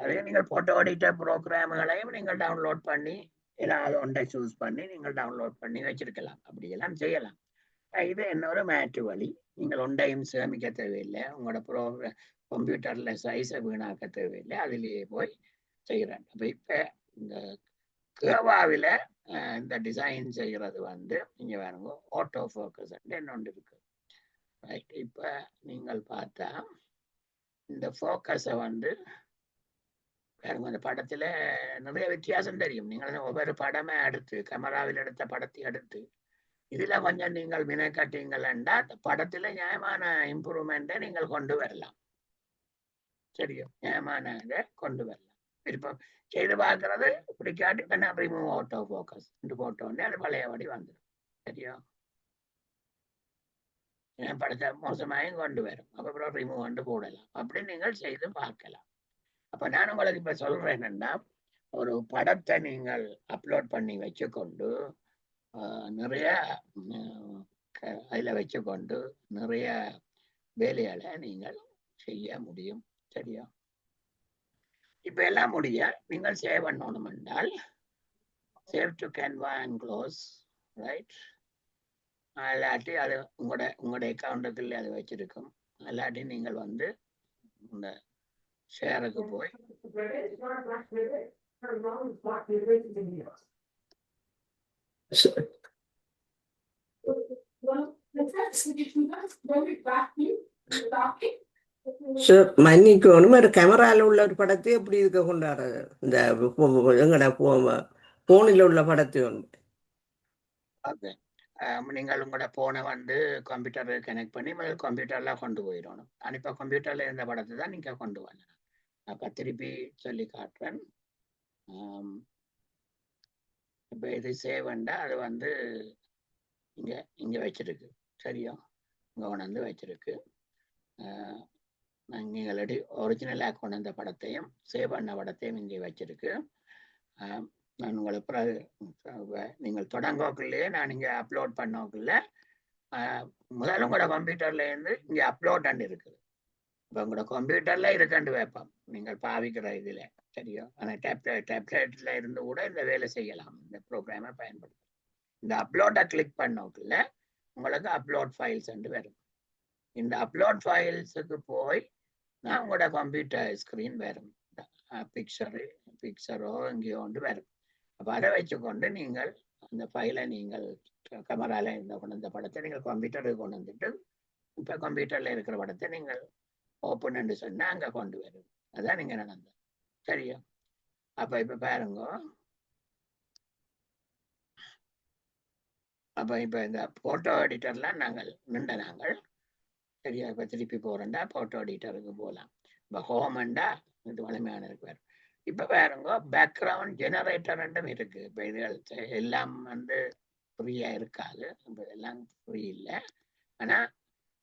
அதே நீங்கள் போட்டோ எடிட்டர் ப்ரோக்ராம்களையும் நீங்கள் டவுன்லோட் பண்ணி ஏதாவது ஒன்றை சூஸ் பண்ணி நீங்கள் டவுன்லோட் பண்ணி வச்சிருக்கலாம். அப்படியெல்லாம் செய்யலாம். இது இன்னொரு மேற்று வழி. நீங்கள் ஒன்றையும் சேமிக்க தேவையில்லை, உங்களோட கம்ப்யூட்டர்ல சைஸை வீணாக்க தேவையில்லை, அதிலேயே போய் செய்கிறேன். அப்போ இப்போ இந்த கேவாவில் இந்த டிசைன் செய்கிறது வந்து நீங்க வேணுங்க ஆட்டோ ஃபோக்கஸ் என்னொன்று இருக்கு. ரைட்? இப்போ நீங்கள் பார்த்தா இந்த ஃபோக்கஸை வந்து அந்த படத்துல நிறைய வித்தியாசம் தெரியும். நீங்கள் ஒவ்வொரு படமே எடுத்து கேமராவில் எடுத்த படத்தை எடுத்து இதுல கொஞ்சம் நீங்கள் வினைக்கட்டீங்களா படத்துல நியாயமான இம்ப்ரூவ்மெண்ட்டை நீங்கள் கொண்டு வரலாம். சரியா? நியாயமான இதை கொண்டு வரலாம். விருப்பம் செய்து பார்க்கறது பிடிக்காட்டி என்ன ரிமூவ் ஆட்டோ ஃபோக்கஸ் போட்டோன்னே அது பழையபடி வந்துடும். சரியா? என் படத்தை மோசமாயும் கொண்டு வரும், அப்புறம் ரிமூவ் கொண்டு போடலாம். அப்படி நீங்கள் செய்து பார்க்கலாம். அப்ப நான் உங்களுக்கு இப்ப சொல்றேன் என்னன்னா, ஒரு படத்தை நீங்கள் அப்லோட் பண்ணி வச்சுக்கொண்டு நிறைய அதில் வச்சுக்கொண்டு நிறைய வேலைகளை நீங்கள் செய்ய முடியும். சரியா? இப்ப எல்லாம் முடிய நீங்கள் சேவ் பண்ணணும் என்றால் save to Canva and close. Right? இல்லாட்டி அது உங்களோட அக்கௌண்ட்டுக்குள்ளே அது வச்சிருக்கும். இல்லாட்டி நீங்கள் வந்து இந்த ஷேருக்கு போய் மன்னிக்கணும், ஒரு கேமரால உள்ள ஒரு படத்தை எப்படி இருக்க கொண்டாடுறது, இந்த எங்கட போனில் உள்ள படத்தை ஒன்று நீங்கள் உங்களோட போனை வந்து கம்ப்யூட்டர் கனெக்ட் பண்ணி முதல் கம்ப்யூட்டர்ல கொண்டு போயிடணும். இப்போ கம்ப்யூட்டர்ல இருந்த படத்தை தான் நீங்க கொண்டு வரணும். அப்ப திருப்பி சொல்லி காட்டுறேன். இப்போ இது சேவண்டா அது வந்து இங்க வச்சிருக்கு. சரியா? இங்க கொண்டு வச்சிருக்கு. நீங்கள் ஒரிஜினலாக கொண்டு வந்த படத்தையும் சேவ் பண்ண படத்தையும் இங்கே வச்சிருக்கு. நான் உங்களை பிறகு நீங்கள் தொடங்கக்குள்ளேயே நான் இங்கே அப்லோட் பண்ணக்குள்ள முதல்ல உங்களோட கம்ப்யூட்டர்ல இருந்து இங்கே அப்லோட் இருக்குது. இப்போ உங்களோட கம்ப்யூட்டர்ல இருக்கண்டு வைப்போம் நீங்கள் பாவிக்கிற இதுல. சரியா? ஆனால் டேப்லெட்ல இருந்து கூட இந்த வேலை செய்யலாம், இந்த ப்ரோக்ராமை பயன்படுத்த. இந்த அப்லோட்டை கிளிக் பண்ணக்குள்ள உங்களுக்கு அப்லோட் ஃபைல்ஸ் வரும். இந்த அப்லோட் ஃபைல்ஸுக்கு போய் நான் உங்களோட கம்ப்யூட்டர் ஸ்கிரீன் வரும், பிக்சரோ எங்கேயோ ஒன்று வரும். அப்போ அதை வச்சுக்கொண்டு நீங்கள் அந்த ஃபைலை நீங்கள் கேமரால இருந்த கொண்டு வந்த படத்தை நீங்கள் கம்ப்யூட்டருக்கு கொண்டு வந்துட்டு இப்போ கம்ப்யூட்டர்ல இருக்கிற படத்தை நீங்கள் ஓப்பன் சொன்னா அங்க கொண்டு வரும். அதான் நீங்க நடந்தது. சரியா? அப்ப இப்ப பாருங்க, அப்ப இப்ப இந்த போட்டோ எடிட்டர்லாம் நாங்கள் சரியா? இப்ப திருப்பி போறேன்டா போட்டோ எடிட்டருக்கு போகலாம். இப்ப ஹோம்ண்டா இது வலிமையான இருக்கு. இப்ப பாருங்க, பேக்ரவுண்ட் ஜெனரேட்டர் இருக்கு. இப்ப இது எல்லாம் வந்து ஃப்ரீயா இருக்காது, எல்லாம் ஃப்ரீ இல்லை. ஆனா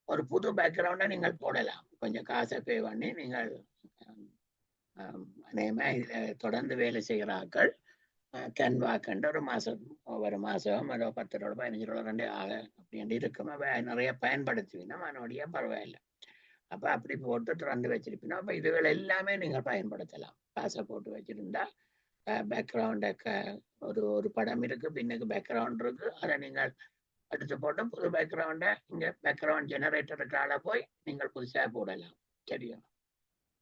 ஒரு புது பேக்ரவுண்டை நீங்கள் போடலாம், கொஞ்சம் காசை பே பண்ணி. நீங்கள் அநேகமாக இதில் தொடர்ந்து வேலை செய்கிறார்கள் கேன்வாக்கண்டு ஒரு மாதம் ஒரு $10 $15 ஆக அப்படி இருக்கும். நிறைய பயன்படுத்துவீங்கன்னா மறுபடியும் பரவாயில்லை. அப்போ அப்படி போட்டு திறந்து வச்சிருப்பீங்கன்னா அப்போ இதுகள் எல்லாமே நீங்கள் பயன்படுத்தலாம். காசை போட்டு வச்சிருந்தா பேக்ரவுண்டு ஒரு படம் இருக்கு, பின்னுக்கு பேக்ரவுண்ட் இருக்கு, அதை நீங்கள் எடுத்து போட்டு புது பேக்ரவுண்டை இங்கே பேக்ரவுண்ட் ஜெனரேட்டருக்கால போய் நீங்கள் புதுசாக போடலாம். சரியா?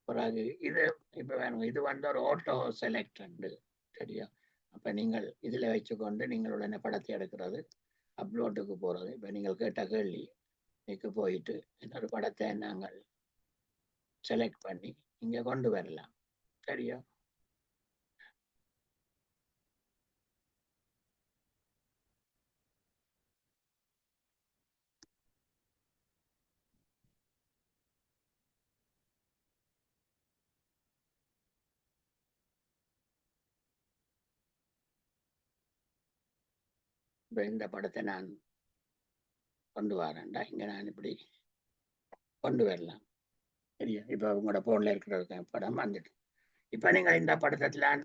பிறகு இது இப்போ வேணும், இது ஒரு ஆட்டோ செலக்ட் சரியா? அப்போ நீங்கள் இதில் வச்சுக்கொண்டு நீங்கள் உடனே படத்தை எடுக்கிறது, அப்லோட்டுக்கு போகிறது. இப்போ நீங்கள் கேட்ட கேள்விக்கு போயிட்டு இன்னொரு படத்தை நாங்கள் செலக்ட் பண்ணி இங்கே கொண்டு வரலாம். சரியா? இப்போ இந்த படத்தை நான் கொண்டு வரேன்டா, இங்கே நான் இப்படி கொண்டு வரலாம். சரியா? இப்போ உங்களோட போன்ல இருக்கிற படம் வந்துட்டு இப்போ நீங்கள் இந்த படத்தில்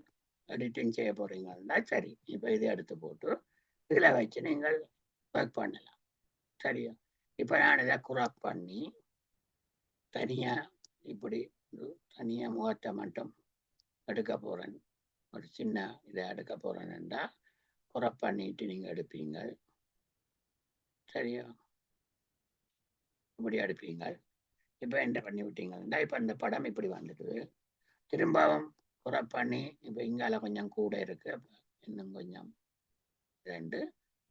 எடிட்டிங் செய்ய போறீங்கன்னா சரி, இப்போ இதை எடுத்து போட்டு இதில் வச்சு நீங்கள் ஒர்க் பண்ணலாம். சரியா? இப்போ நான் இதை குராப் பண்ணி தனியாக இப்படி தனியாக முகத்தை மட்டும் எடுக்க போகிறேன். ஒரு சின்ன இதை எடுக்க போகிறேன்டா குராப் பண்ணிட்டு நீங்கள் எடுப்பீங்க. சரியா? இப்படி எடுப்பீங்க. இப்போ என்ன பண்ணி விட்டீங்கன்னா இப்போ இந்த படம் இப்படி வந்துடுது. திரும்பவும் குராப் பண்ணி இப்போ இங்கால கொஞ்சம் கூட இருக்கு, இன்னும் கொஞ்சம் 2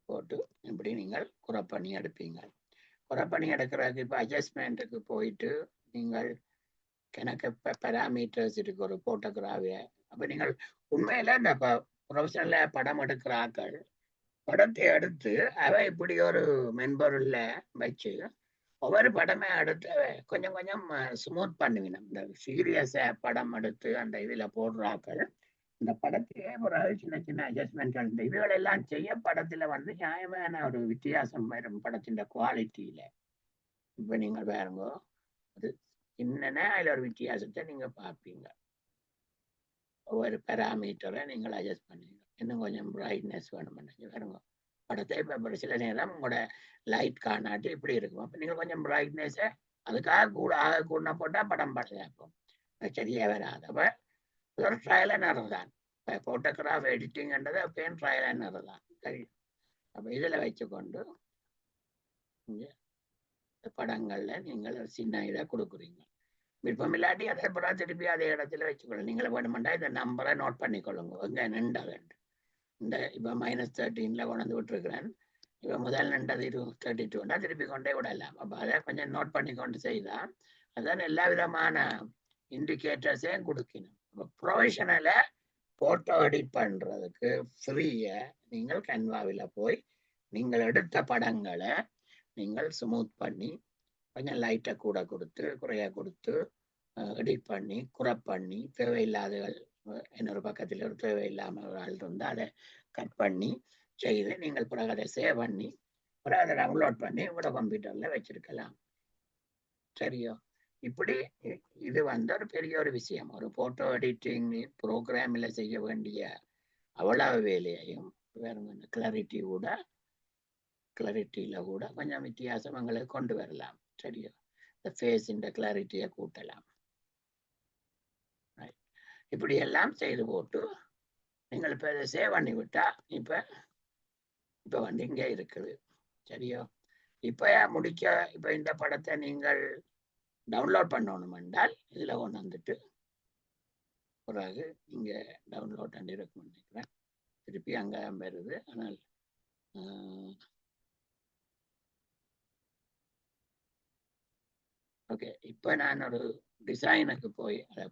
போட்டு இப்படி நீங்கள் குராப் பண்ணி எடுப்பீங்க. குராப் பண்ணி எடுக்கிறதுக்கு இப்போ அட்ஜஸ்ட்மெண்ட்டுக்கு போயிட்டு நீங்கள் எனக்கு இப்போ பேராமீட்டர்ஸ் இருக்கு ஒரு போட்டோகிராஃபிய. அப்போ நீங்கள் உண்மையில இந்த ப்ரொஃபஷனல்ல படம் எடுக்கிற ஆக்கள் படத்தை எடுத்து அவை இப்படி ஒரு மென்பொருள்ல வச்சு ஒவ்வொரு படமே எடுத்து கொஞ்சம் கொஞ்சம் ஸ்மூத் பண்ணுவினோம். இந்த சீரியஸா படம் எடுத்து அந்த இதுல போடுறாக்கள் இந்த படத்தையே ஒரு சின்ன சின்ன அட்ஜஸ்ட்மெண்ட் இந்த இதுகள் எல்லாம் செய்ய படத்துல நியாயமான ஒரு வித்தியாசம் வரும் படத்தின் குவாலிட்டியில. இப்ப நீங்கள் பாருங்க, அது என்னன்னா அதுல ஒரு வித்தியாசத்தை நீங்க பார்ப்பீங்க. ஒவ்வொரு பேராமீட்டரை நீங்கள் அட்ஜஸ்ட் பண்ணுவீங்க. இன்னும் கொஞ்சம் பிரைட்னஸ் வேணும் பாருங்க. படத்தை இப்போ சில நேரம் உங்களோட லைட் காணாட்டி இப்படி இருக்கும். அப்போ நீங்கள் கொஞ்சம் பிரைட்னஸை அதுக்காக கூட போட்டால் படம் படம் சரியா வராது. அப்போ ஒரு ட்ரையல் அண்ட் எரர் தான். இப்போ ஃபோட்டோகிராஃப் எடிட்டிங்ன்றது அப்பயும் ட்ரையல் அண்ட் எரர் தான். சரி, அப்போ இதில் வச்சுக்கொண்டு இங்கே படங்கள்ல நீங்கள் சின்ன இதை கொடுக்குறீங்க. விருப்பம் இல்லாட்டி அதே படம் திருப்பி அதே இடத்துல வச்சுக்கொள்ளுங்க. நீங்களே வேணுமெண்டா இந்த நம்பரை நோட் பண்ணிக்கொள்ளுங்க. எங்கே நின்றது இந்த இப்போ -13 கொண்டு விட்டுருக்கிறேன். இப்போ முதல் நின்றது 32ன்னா திருப்பி கொண்டே விடலாம். அப்போ அதை கொஞ்சம் நோட் பண்ணி கொண்டு செய்தால் அதான் எல்லா விதமான இண்டிகேட்டர்ஸையும் கொடுக்கணும். இப்போ ப்ரொஃபஷனலை ஃபோட்டோ எடிட் பண்ணுறதுக்கு ஃப்ரீயை நீங்கள் கேன்வாவில் போய் நீங்கள் எடுத்த படங்களை நீங்கள் ஸ்மூத் பண்ணி கொஞ்சம் லைட்டை கூட கொடுத்து குறைய கொடுத்து எடிட் பண்ணி குரப் பண்ணி தேவையில்லாதகள் இன்னொரு பக்கத்தில் ஒரு தேவையில்லாமல் இருந்தால் அதை கட் பண்ணி செய்து நீங்கள் பிறகு அதை சேவ் பண்ணி பிறகு அதை டவுன்லோட் பண்ணி உங்களோட கம்ப்யூட்டரில் வச்சிருக்கலாம். சரியோ? இப்படி இது ஒரு பெரிய ஒரு விஷயம். ஒரு ஃபோட்டோ எடிட்டிங் ப்ரோக்ராமில் செய்ய வேண்டிய அவ்வளவு வேலையையும் கிளாரிட்டியில் கூட கொஞ்சம் வித்தியாசம் எங்களுக்கு கொண்டு வரலாம். சரியோ? இந்த ஃபேஸின் கிளாரிட்டியை கூட்டலாம். இப்படி எல்லாம் செய்து போட்டு நீங்கள் இப்போ இதை சேவ் பண்ணி விட்டா இப்போ இங்கே இருக்குது. சரியோ? இப்போ முடிக்க இப்போ இந்த படத்தை நீங்கள் டவுன்லோட் பண்ணணும் என்றால் இதில் கொண்டு வந்துட்டு பிறகு இங்கே டவுன்லோட் பண்ணி இருக்கும் நினைக்கிறேன். திருப்பி அங்கே வருது. ஆனால் ஓகே, இப்போ நான் ஒரு டிசைனுக்கு போய் அதை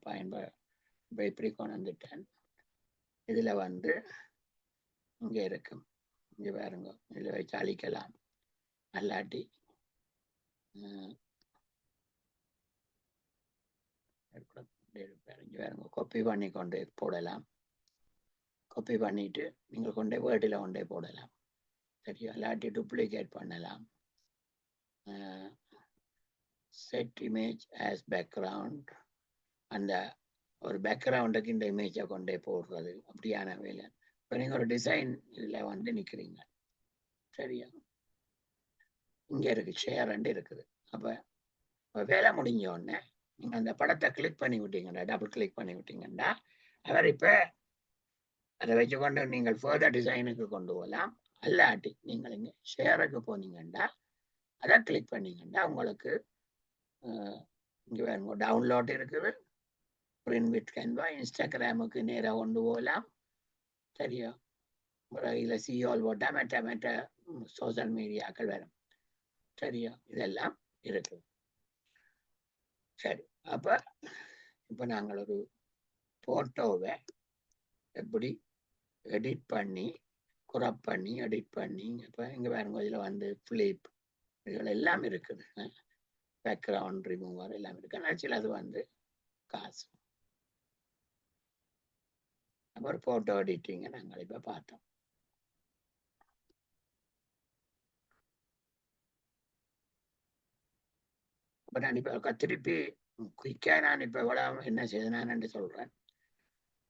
இப்போ இப்படி கொண்டு வந்துட்டேன். இதில் இங்கே இருக்கும். இங்கே பாருங்க, இதில் வச்சு அழிக்கலாம். அல்லாட்டி இங்கே பாருங்க, காப்பி பண்ணி கொண்டு போடலாம். காப்பி பண்ணிட்டு நீங்கள் கொண்டே வேர்டில் கொண்டே போடலாம். சரியா? இல்லாட்டி டூப்ளிகேட் பண்ணலாம். செட் இமேஜ் ஆஸ் பேக்ரவுண்ட், அந்த ஒரு பேக்ரவுண்டுக்கு இந்த இமேஜை கொண்டே போடுறது அப்படியான வேலை. இப்போ நீங்கள் ஒரு டிசைன் இதில் வந்து நிற்கிறீங்க, சரியா? இங்கே இருக்கு ஷேர் இருக்குது. அப்போ வேலை முடிஞ்ச உடனே நீங்கள் அந்த படத்தை கிளிக் பண்ணி விட்டீங்கன்னா, டபுள் கிளிக் பண்ணி விட்டீங்கன்னா, அவர் இப்போ அதை வச்சுக்கொண்டு நீங்கள் ஃபர்தர் டிசைனுக்கு கொண்டு போகலாம். அல்லாட்டி நீங்கள் இங்கே ஷேருக்கு போனீங்கன்னா அதை கிளிக் பண்ணீங்கன்னா உங்களுக்கு இங்கே வேணுங்க டவுன்லோட் இருக்குது, பிரிண்ட் வித் கேன்வா, இன்ஸ்டாகிராமுக்கு நேராக கொண்டு போகலாம், சரியா? இதில் சிஓல் போட்டால் மற்ற சோசியல் மீடியாக்கள் வரும், சரியா? இதெல்லாம் இருக்குது. சரி, அப்போ இப்போ நாங்கள் ஒரு ஃபோட்டோவை எப்படி எடிட் பண்ணி குரப் பண்ணி எடிட் பண்ணி, இப்போ இங்கே பாருங்க இதில் வந்து ஃபிளிப் இதுகள் எல்லாம் இருக்குது, பேக்ரவுண்ட் ரிமூவர் எல்லாம் இருக்கு. ஆனால் சிலது வந்து காசு. அப்புறம் ஃபோட்டோ எடிட்டிங்கை நாங்கள் இப்போ பார்த்தோம். அப்போ நான் இப்போ திருப்பி குயிக்காக நான் இப்போ எவ்வளோ என்ன செய்தேன்னு சொல்கிறேன்.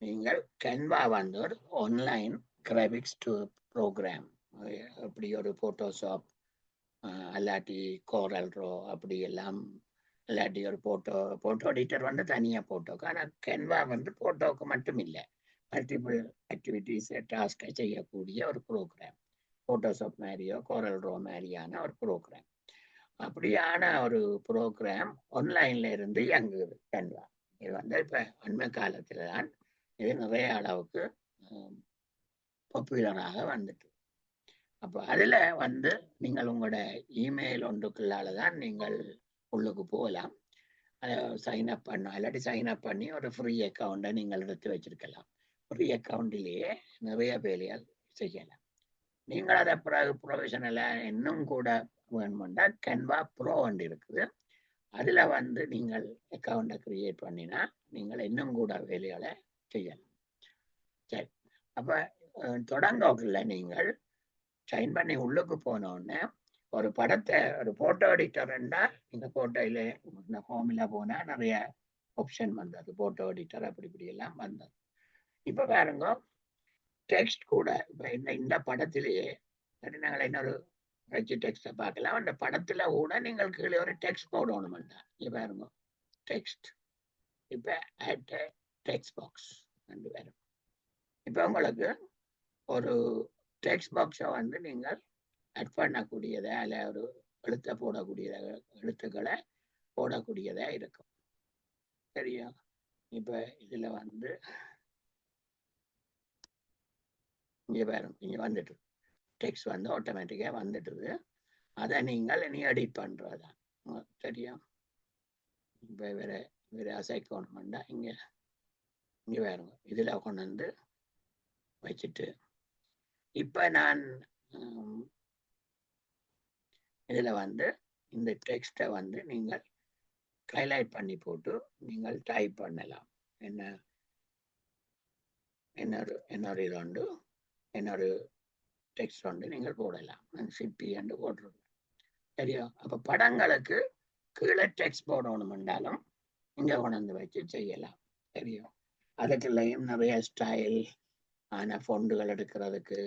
நீங்கள் கேன்வா வந்து ஒரு ஆன்லைன் கிராபிக்ஸ் ப்ரோக்ராம், அப்படி ஒரு ஃபோட்டோஷாப் அல்லாட்டி கோரல் ரோ அப்படி எல்லாம், இல்லாட்டி ஒரு ஃபோட்டோ எடிட்டர் வந்து தனியாக ஃபோட்டோக்கு. ஆனால் கேன்வா வந்து ஃபோட்டோவுக்கு மட்டும் இல்லை, மல்டிபிள் ஆக்டிவிட்டிஸ் டாஸ்கை செய்யக்கூடிய ஒரு ப்ரோக்ராம். ஃபோட்டோஷாப் மாதிரியோ கோரல் ரோ மாதிரியான ஒரு ப்ரோக்ராம். அப்படியான ஒரு ப்ரோக்ராம் ஆன்லைன்ல இருந்து இயங்குது கேன்வா. இது வந்து இப்போ அண்மை காலத்தில் தான் இது நிறைய அளவுக்கு பாப்புலராக வந்துட்டு. அப்போ அதில் வந்து நீங்கள் உங்களோட இமெயில் ஒன்றுக்குள்ளால தான் நீங்கள் உள்ளுக்கு போகலாம், அதை சைன் அப் பண்ண, இல்லாட்டி சைன் அப் பண்ணி ஒரு ஃப்ரீ அக்கௌண்ட்டை நீங்கள் எடுத்து வச்சிருக்கலாம். ஃப்ரீ அக்கௌண்ட்டிலேயே நிறைய வேலைகள் செய்யலாம். நீங்கள் அதை பிறகு ப்ரொஃபஷனலாக இன்னும் கூட வேணுமெண்டா கேன்வா ப்ரோ ஒன்று இருக்குது, அதில் வந்து நீங்கள் அக்கௌண்ட்டை கிரியேட் பண்ணினா நீங்கள் இன்னும் கூட வேலைகளை செய்யலாம். சரி, அப்போ தொடங்கக்குள்ள நீங்கள் சைன் பண்ணி உள்ளுக்கு போனோடனே ஒரு படத்தை ஒரு ஃபோட்டோ எடிட்டர்ன்னா இந்த ஃபோட்டோயில் இந்த ஹோமில் போனால் நிறைய ஆப்ஷன் வந்தது, ஃபோட்டோ எடிட்டர் அப்படி இப்படி எல்லாம் வந்தது. இப்போ பாருங்க டெக்ஸ்ட் கூட இப்போ இந்த படத்திலேயே நாங்கள் இன்னொரு வச்சு டெக்ஸ்ட்டை பார்க்கலாம். அந்த படத்தில் கூட நீங்கள் கீழே ஒரு டெக்ஸ்ட் போடணும்டா. இங்கே பாருங்க டெக்ஸ்ட், இப்போ ஆட் டெக்ஸ்ட் பாக்ஸ் ரெண்டு பேரும். இப்போ உங்களுக்கு ஒரு டெக்ஸ்ட் பாக்ஸை வந்து நீங்கள் ஆட் பண்ணக்கூடியதை அல்ல ஒரு எழுத்தை எழுத்துக்களை போடக்கூடியதா இருக்கும், சரியா? இப்போ இதில் வந்து இங்கே பாருங்க இங்கே வந்துட்டு டெக்ஸ்ட் வந்து ஆட்டோமேட்டிக்காக வந்துட்டுது. அதை நீங்கள் இனி எடிட் பண்ணுறதா, சரியா? இப்போ வேறு அசைக்கணுமெண்டா இங்கே பாருங்க இதில் கொண்டு வந்து வச்சுட்டு, இப்போ நான் இதில் வந்து இந்த டெக்ஸ்ட்டை வந்து நீங்கள் ஹைலைட் பண்ணி போட்டு நீங்கள் டைப் பண்ணலாம். என்னொரு இது உண்டு, என்னொரு டெக்ஸ்ட் ஒன்று நீங்கள் போடலாம். நான் சிப்பி என்று போட்டிருக்கேன், சரியா? அப்போ படங்களுக்கு கீழே டெக்ஸ்ட் போடணுமென்றாலும் இங்கே கொண்டு வந்து வச்சு செய்யலாம், சரியா? அதுக்குள்ளேயும் நிறைய ஸ்டைல் ஆன ஃபொண்டுகள் எடுக்கிறதுக்கு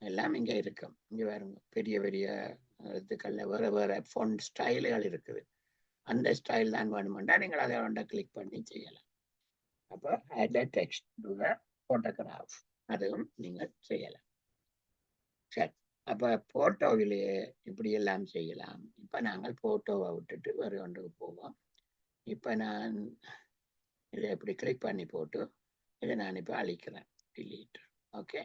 எல்லாம் இங்கே இருக்கும். இங்கே பாருங்க பெரிய பெரிய எழுத்துக்கள்ல வேறு வேறு ஃபொண்ட் ஸ்டைல்கள் இருக்குது. அந்த ஸ்டைல் தான் வேணுமெண்டா நீங்கள் அதை ஒன்றை கிளிக் பண்ணி செய்யலாம். அப்போ add text to the photograph அதுவும் நீங்கள் செய்யலாம். சரி, அப்போ ஃபோட்டோவிலேயே இப்படி எல்லாம் செய்யலாம். இப்போ நாங்கள் ஃபோட்டோவை விட்டுட்டு வேறு ஒன்றுக்கு போவோம். இப்போ நான் இதை இப்படி கிளிக் பண்ணி போட்டு இதை நான் இப்போ அழிக்கிறேன், டிலீட். ஓகே,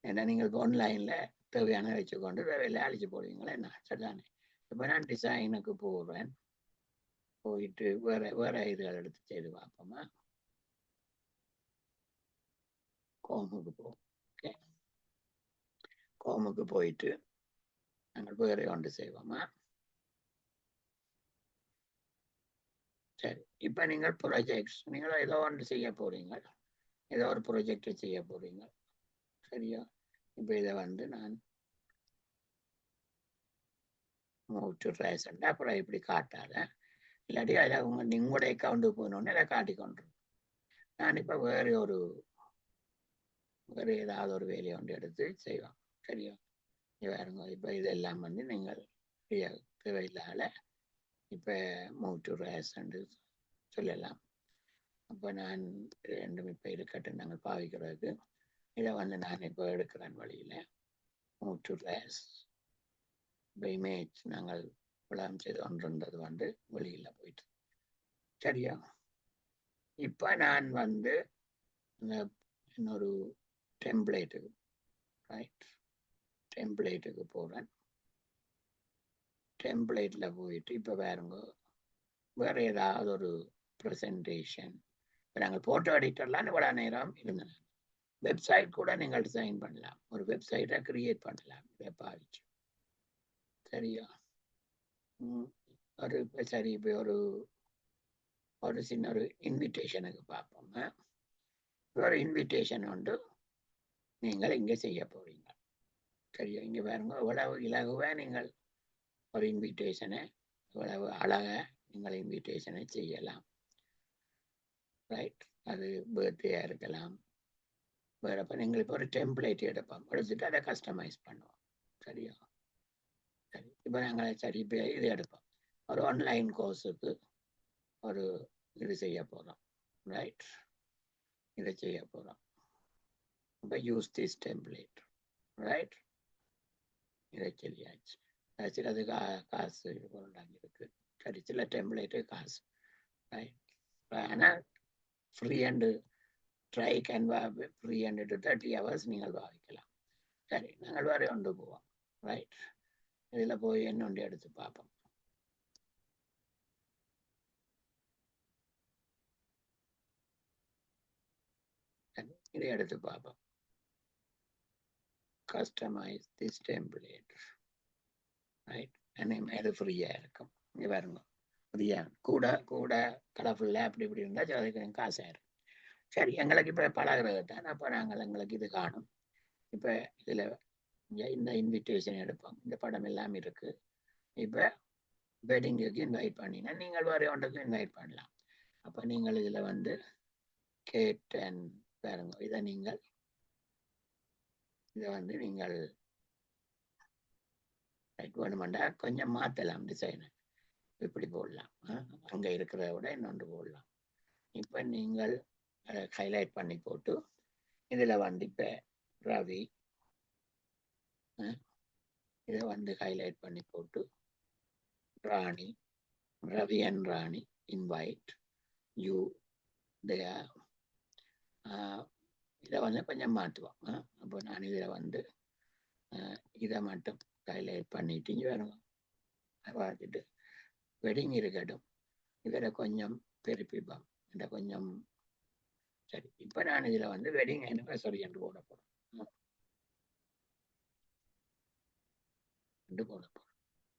ஏன்னா நீங்கள் ஆன்லைனில் தேவையான வச்சுக்கொண்டு வெளில அழிச்சு போடுவீங்களே என்ன, சரிதானே? இப்போ நான் டிசைனுக்கு போடுறேன், போயிட்டு வேற இதுகள் எடுத்து செய்து பார்ப்போமா. கோமுக்கு போவோம். ஓகே, கோமுக்கு போயிட்டு நாங்கள் வேற ஒன்று செய்வோமா. சரி, இப்போ நீங்கள் ப்ராஜெக்ட்ஸ் நீங்கள் ஏதோ ஒன்று செய்ய போறீங்க, ஏதோ ஒரு ப்ராஜெக்டை செய்ய போறீங்க, சரியா? இப்போ இதை வந்து நான் மூவ் டு ரேசன் அப்புறம் இப்படி காட்டாத, இல்லாட்டி அதில் உங்களோட அக்கௌண்ட்டுக்கு போகணுன்னு அதை காட்டிக்கொண்டிருக்கும். நான் இப்போ வேறு ஏதாவது ஒரு வேலையை ஒன்று எடுத்து செய்வோம். சரியா? பாருங்க, இப்போ இதெல்லாம் வந்து நீங்கள் தேவையில்லாத இப்போ மூவ் டு ரேஸ் என்று சொல்லலாம். அப்போ நான் ரெண்டும் இப்போ இருக்கட்டும், நாங்கள் பாவிக்கிறதுக்கு இதை வந்து நான் இப்போ எடுக்கிறேன் வழியில் மூவ் டு ரேஸ். இப்போ இமேஜ் நாங்கள் உலகம் செய்து ஒன்றுன்றது வந்து வெளியில் போயிட்டு. சரியா? இப்போ நான் வந்து இன்னொரு டெம்ப்ளேட்டுக்கு ரைட் டெம்ப்ளேட்டுக்கு போகிறேன். டெம்ப்ளேட்டில் போயிட்டு இப்போ வேறு ஏதாவது ஒரு ப்ரெசன்டேஷன். இப்போ நாங்கள் ஃபோட்டோ எடிட்டர்லாம் இவ்வளோ நேரம் இருந்தேன். வெப்சைட் கூட நீங்கள் டிசைன் பண்ணலாம், ஒரு வெப்சைட்டை கிரியேட் பண்ணலாம் இதை பாவிச்சு. சரியா? சரி, இப்போ ஒரு சின்ன ஒரு இன்விடேஷனுக்கு பார்ப்போம். ஒரு இன்விடேஷன் உண்டு நீங்கள் இங்கே செய்ய போறீங்க. சரியா? இங்கே பாருங்க, இவ்வளவு இலகுவாக நீங்கள் ஒரு இன்விடேஷனை இவ்வளவு அழகாக நீங்கள் இன்விடேஷனை செய்யலாம். ரைட்? அது பர்த்டேயாக இருக்கலாம். வேறு அப்போ நீங்கள் இப்போ ஒரு டெம்ப்ளேட் எடுப்போம், எடுத்துட்டு அதை கஸ்டமைஸ் பண்ணுவோம். சரியா? சரி, இப்போ நாங்கள் சரி இப்போ இது எடுப்போம், ஒரு ஆன்லைன் கோர்ஸுக்கு ஒரு இது செய்ய போகிறோம். ரைட்? இதை செய்ய போகிறோம். இப்போ யூஸ் திஸ் டெம்ப்ளேட். ரைட்? இதை சொல்லியாச்சு. சிலது காசு இருக்கு. சரி, சில டெம்ப்ளேட்டு காசு. ரைட்? ஆனால் free and try Canva free and to 30 hours நீங்கள் பாவிக்கலாம். சரி, நாங்கள் வேறு கொண்டு போவோம். ரைட்? இதில் போய் என்னொன்று எடுத்து பார்ப்போம். இதை எடுத்து பார்ப்போம். Customise this template. ரைட்? அது ஃப்ரீயாக இருக்கும். இங்கே பாருங்க, ஃப்ரீயாக கூட கலர்ஃபுல்லாக அப்படி இப்படி இருந்தால் அதுக்கு காசாக இருக்கும். சரி, எங்களுக்கு இப்போ பழகிறது தான். அப்போ எங்களுக்கு இது காணும். இப்போ இதில் இந்த இன்விடேஷன் எடுப்போம். இந்த படம் எல்லாம் இருக்குது. இப்போ வெட்டிங்குக்கு இன்வைட் பண்ணினா நீங்கள் வேறு ஒன்றுக்கு இன்வைட் பண்ணலாம். அப்போ நீங்கள் இதில் வந்து கேட்டன் பாருங்க, இதை வந்து நீங்கள் வேணுமெண்டா கொஞ்சம் மாற்றலாம். டிசைனை இப்படி போடலாம், அங்கே இருக்கிறத விட இன்னொன்று போடலாம். இப்போ நீங்கள் ஹைலைட் பண்ணி போட்டு இதில் வந்து இப்போ ரவி இதை வந்து ஹைலைட் பண்ணி போட்டு Rani, Ravi and Rani invite you there. இதை வந்து கொஞ்சம் மாற்றுவோம். அப்போ நான் இதில் வந்து இதை மட்டும் ஹைலைட் பண்ணிட்டு வேணும் பார்த்துட்டு வெட்டிங் இருக்கட்டும், இதில் கொஞ்சம் பெருப்பிப்போம். இதை கொஞ்சம் சரி. இப்போ நான் இதில் வந்து வெட்டிங் ஆனிவர்சரி என்று போட போகிறேன்.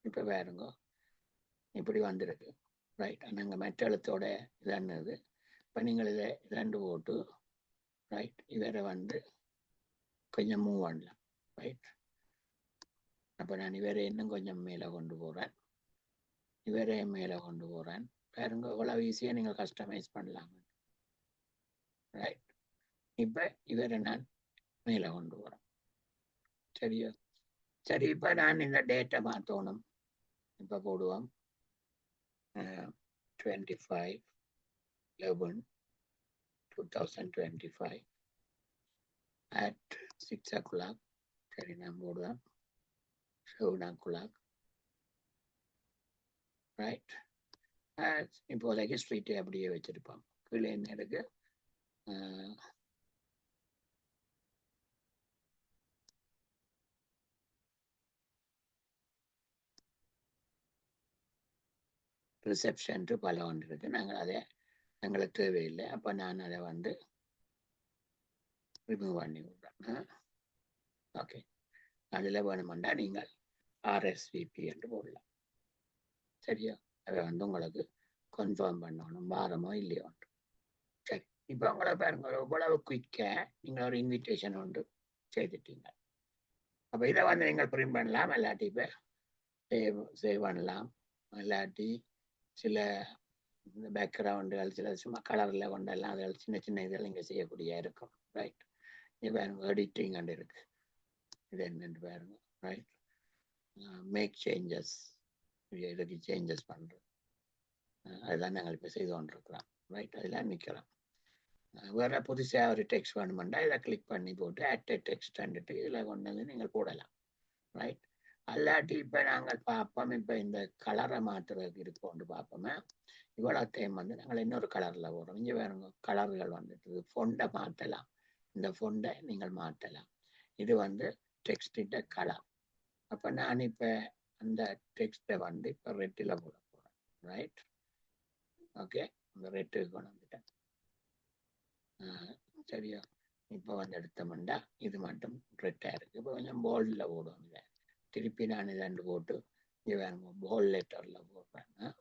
இப்போ வேறுங்க இப்படி வந்துருக்கு. ரைட்? நாங்கள் மற்ற எழுத்தோட இதானது. இப்போ நீங்கள் இதை ரெண்டு போட்டு ரைட் இவரை வந்து கொஞ்சம் மூவ் பண்ணலாம். ரைட்? அப்போ நான் இவரை இன்னும் கொஞ்சம் மேலே கொண்டு போகிறேன். இவரே மேலே கொண்டு போகிறேன். பாருங்க, இவ்வளவு ஈஸியாக நீங்கள் கஸ்டமைஸ் பண்ணலாம். ரைட்? இப்போ இவரை நான் மேலே கொண்டு போகிறேன். சரியா? சரி, இப்போ நான் இந்த டேட்டை மாற்றணும். இப்போ போடுவோம் 25/11/2025 at 6 o'clock. சரி, நான் போடுவேன் 7 o'clock. ரைட்? இப்போதைக்கு ஸ்ட்ரீட்டை அப்படியே வச்சிருப்போம். கீழே என்ன இருக்கு? ரிசப்ஷன் பல ஒன்று இருக்கு. நாங்கள் அதை எங்களுக்கு தேவையில்லை. அப்போ நான் அதை வந்து ரிமூவ் பண்ணி விடுறேன். ஓகே, அதில் வேணுமெண்டா நீங்கள் RSVP என்று போடலாம். சரியா? அதை வந்து உங்களுக்கு கன்ஃபார்ம் பண்ணணும், வாரமோ இல்லையோ. சரி, இப்போ உங்களை பாருங்க, இவ்வளவு குயிக்காக நீங்கள் ஒரு இன்விடேஷன் ஒன்று செய்துட்டீங்க. அப்போ இதை வந்து நீங்கள் பிரிண்ட் பண்ணலாம், இல்லாட்டி இப்போ சேவ் பண்ணலாம், இல்லாட்டி சில இந்த பேக்ரவுண்டுகள் சில சும்மா கலரில் கொண்டெல்லாம் அதில் சின்ன சின்ன இதில் இங்கே செய்யக்கூடிய இருக்கும். ரைட், இங்கே பாருங்க எடிட்டிங் அண்ட் இருக்கு. இது என்னென்னு பாருங்க. ரைட், மேக் சேஞ்சஸ், இதுக்கு சேஞ்சஸ் பண்ணுறோம். அதுதான் நாங்கள் இப்போ செய்து கொண்டிருக்கிறோம். ரைட், அதெல்லாம் நிற்கலாம். வேற புதுசாக ஒரு டெக்ஸ்ட் வேணுமெண்டா இதை கிளிக் பண்ணி போட்டு ஆட் டெக்ஸ்ட் வந்துட்டு இதில் கொண்டு வந்து நீங்கள் போடலாம். ரைட், அல்லாட்டி இப்போ நாங்கள் பார்ப்போம். இப்போ இந்த கலரை மாற்றுறதுக்கு இருக்கோண்டு பார்ப்போமே. இவ்வளோத்தையும் வந்து நாங்கள் இன்னொரு கலரில் போடுறோம். இங்கே வேறுங்க கலர்கள் வந்துட்டு ஃபொண்டை மாற்றலாம். இந்த ஃபொண்டை நீங்கள் மாற்றலாம். இது வந்து டெக்ஸ்டிட்ட கலர். அப்போ நான் இப்போ அந்த டெக்ஸ்ட்டை வந்து இப்போ ரெட்டில் போட போகிறேன். ரைட், ஓகே, இந்த ரெட்டுக்கு கொண்டு வந்துட்டேன். சரியா, இப்போ வந்து எடுத்தோம்னா இது மட்டும் ரெட்டாக இருக்குது. இப்போ கொஞ்சம் போல்டில் போடுவோம். இதை திருப்பி நான் இதாண்டு போட்டு இங்கே வேணுங்க போல்ட் லெட்டரில் போடுறேன்.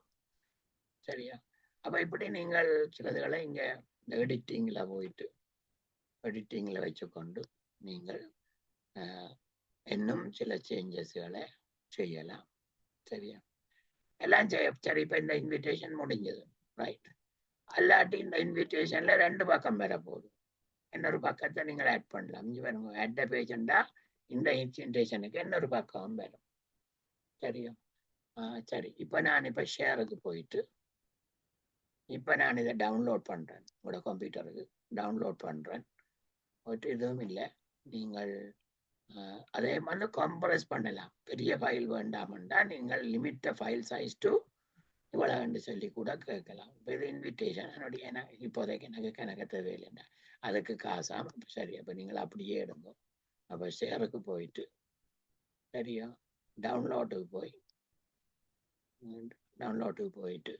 சரியா, அப்போ இப்படி நீங்கள் சிலதுகளை இங்கே இந்த எடிட்டிங்கில் போயிட்டு எடிட்டிங்கில் வச்சுக்கொண்டு நீங்கள் இன்னும் சில சேஞ்சஸ்களை செய்யலாம். சரியா, எல்லாம் சரி. இப்போ இந்த இன்விடேஷன் முடிஞ்சது. ரைட், அல்லாட்டி இந்த இன்விடேஷன்ல 2 பக்கம் வர போகுது. இன்னொரு பக்கத்தை நீங்கள் ஆட் பண்ணலாம். இங்கே வேணுங்க ஆட் பேஜ்ண்டா இந்த இன்விடேஷனுக்கு இன்னொரு பக்கம் வரும். சரியா, சரி. இப்போ நான் இப்போ ஷேருக்கு போயிட்டு இப்போ நான் இதை டவுன்லோட் பண்ணுறேன். உங்களோட கம்ப்யூட்டருக்கு டவுன்லோட் பண்ணுறேன். போயிட்டு இதுவும் இல்லை, நீங்கள் அதே மாதிரி கம்ப்ரஸ் பண்ணலாம். பெரிய ஃபைல் வேண்டாமண்டா நீங்கள் limit the file size to இவ்வளவு சொல்லி கூட கேட்கலாம். இப்போ இது இன்விடேஷன் என்னுடைய இப்போதைக்கு எனக்கு கணக்கு தேவையில்லைண்டா அதுக்கு காசாம. சரி, அப்போ நீங்கள் அப்படியே எடுங்க. அப்போ ஷேருக்கு போயிட்டு சரியா டவுன்லோட்டுக்கு போயிட்டு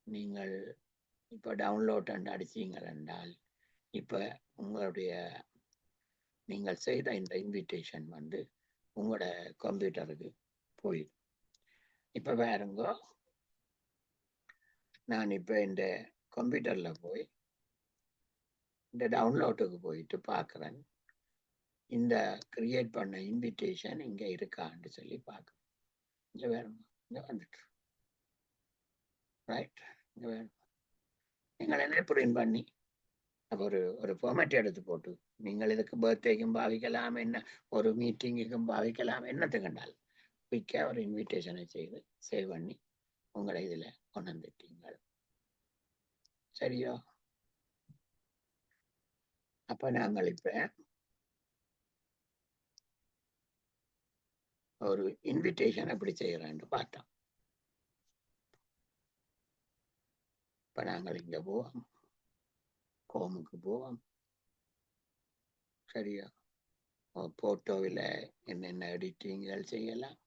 நீங்கள் இப்போ டவுன்லோட் அடிச்சீங்கள் என்றால் இப்போ உங்களுடைய நீங்கள் செய்த இந்த இன்விடேஷன் வந்து உங்களோட கம்ப்யூட்டருக்கு போயிடும். இப்போ வேறுங்க நான் இப்போ இந்த கம்ப்யூட்டரில் போய் இந்த டவுன்லோட்டுக்கு போயிட்டு பார்க்குறேன். இந்த கிரியேட் பண்ண இன்விடேஷன் இங்கே இருக்கான்னு சொல்லி பார்க்குறேன். இங்கே வேணுமா, இங்கே வந்துட்டு. ரைட், இங்கே வேணும். நீங்கள் என்ன பிரிண்ட் பண்ணி ஒரு ஃபார்மேட் எடுத்து போட்டு நீங்கள் இதுக்கு பர்த்டேக்கும் பாவிக்கலாம், என்ன ஒரு மீட்டிங்குக்கும் பாவிக்கலாம், என்னத்தை கண்டால் குயிக்காக ஒரு இன்விடேஷனை செய்து சேவ் பண்ணி உங்களை இதில் கொண்டு வந்துட்டீங்க. சரியா, அப்போ நாங்கள் இப்போ ஒரு இன்விடேஷன் எப்படி செய்யறான்னு பார்த்தோம். இப்போ நாங்கள் இங்கே போவோம், ஹோமுக்கு போவோம். சரியா, போட்டோவில் என்னென்ன எடிட்டிங்கள் செய்யலாம்,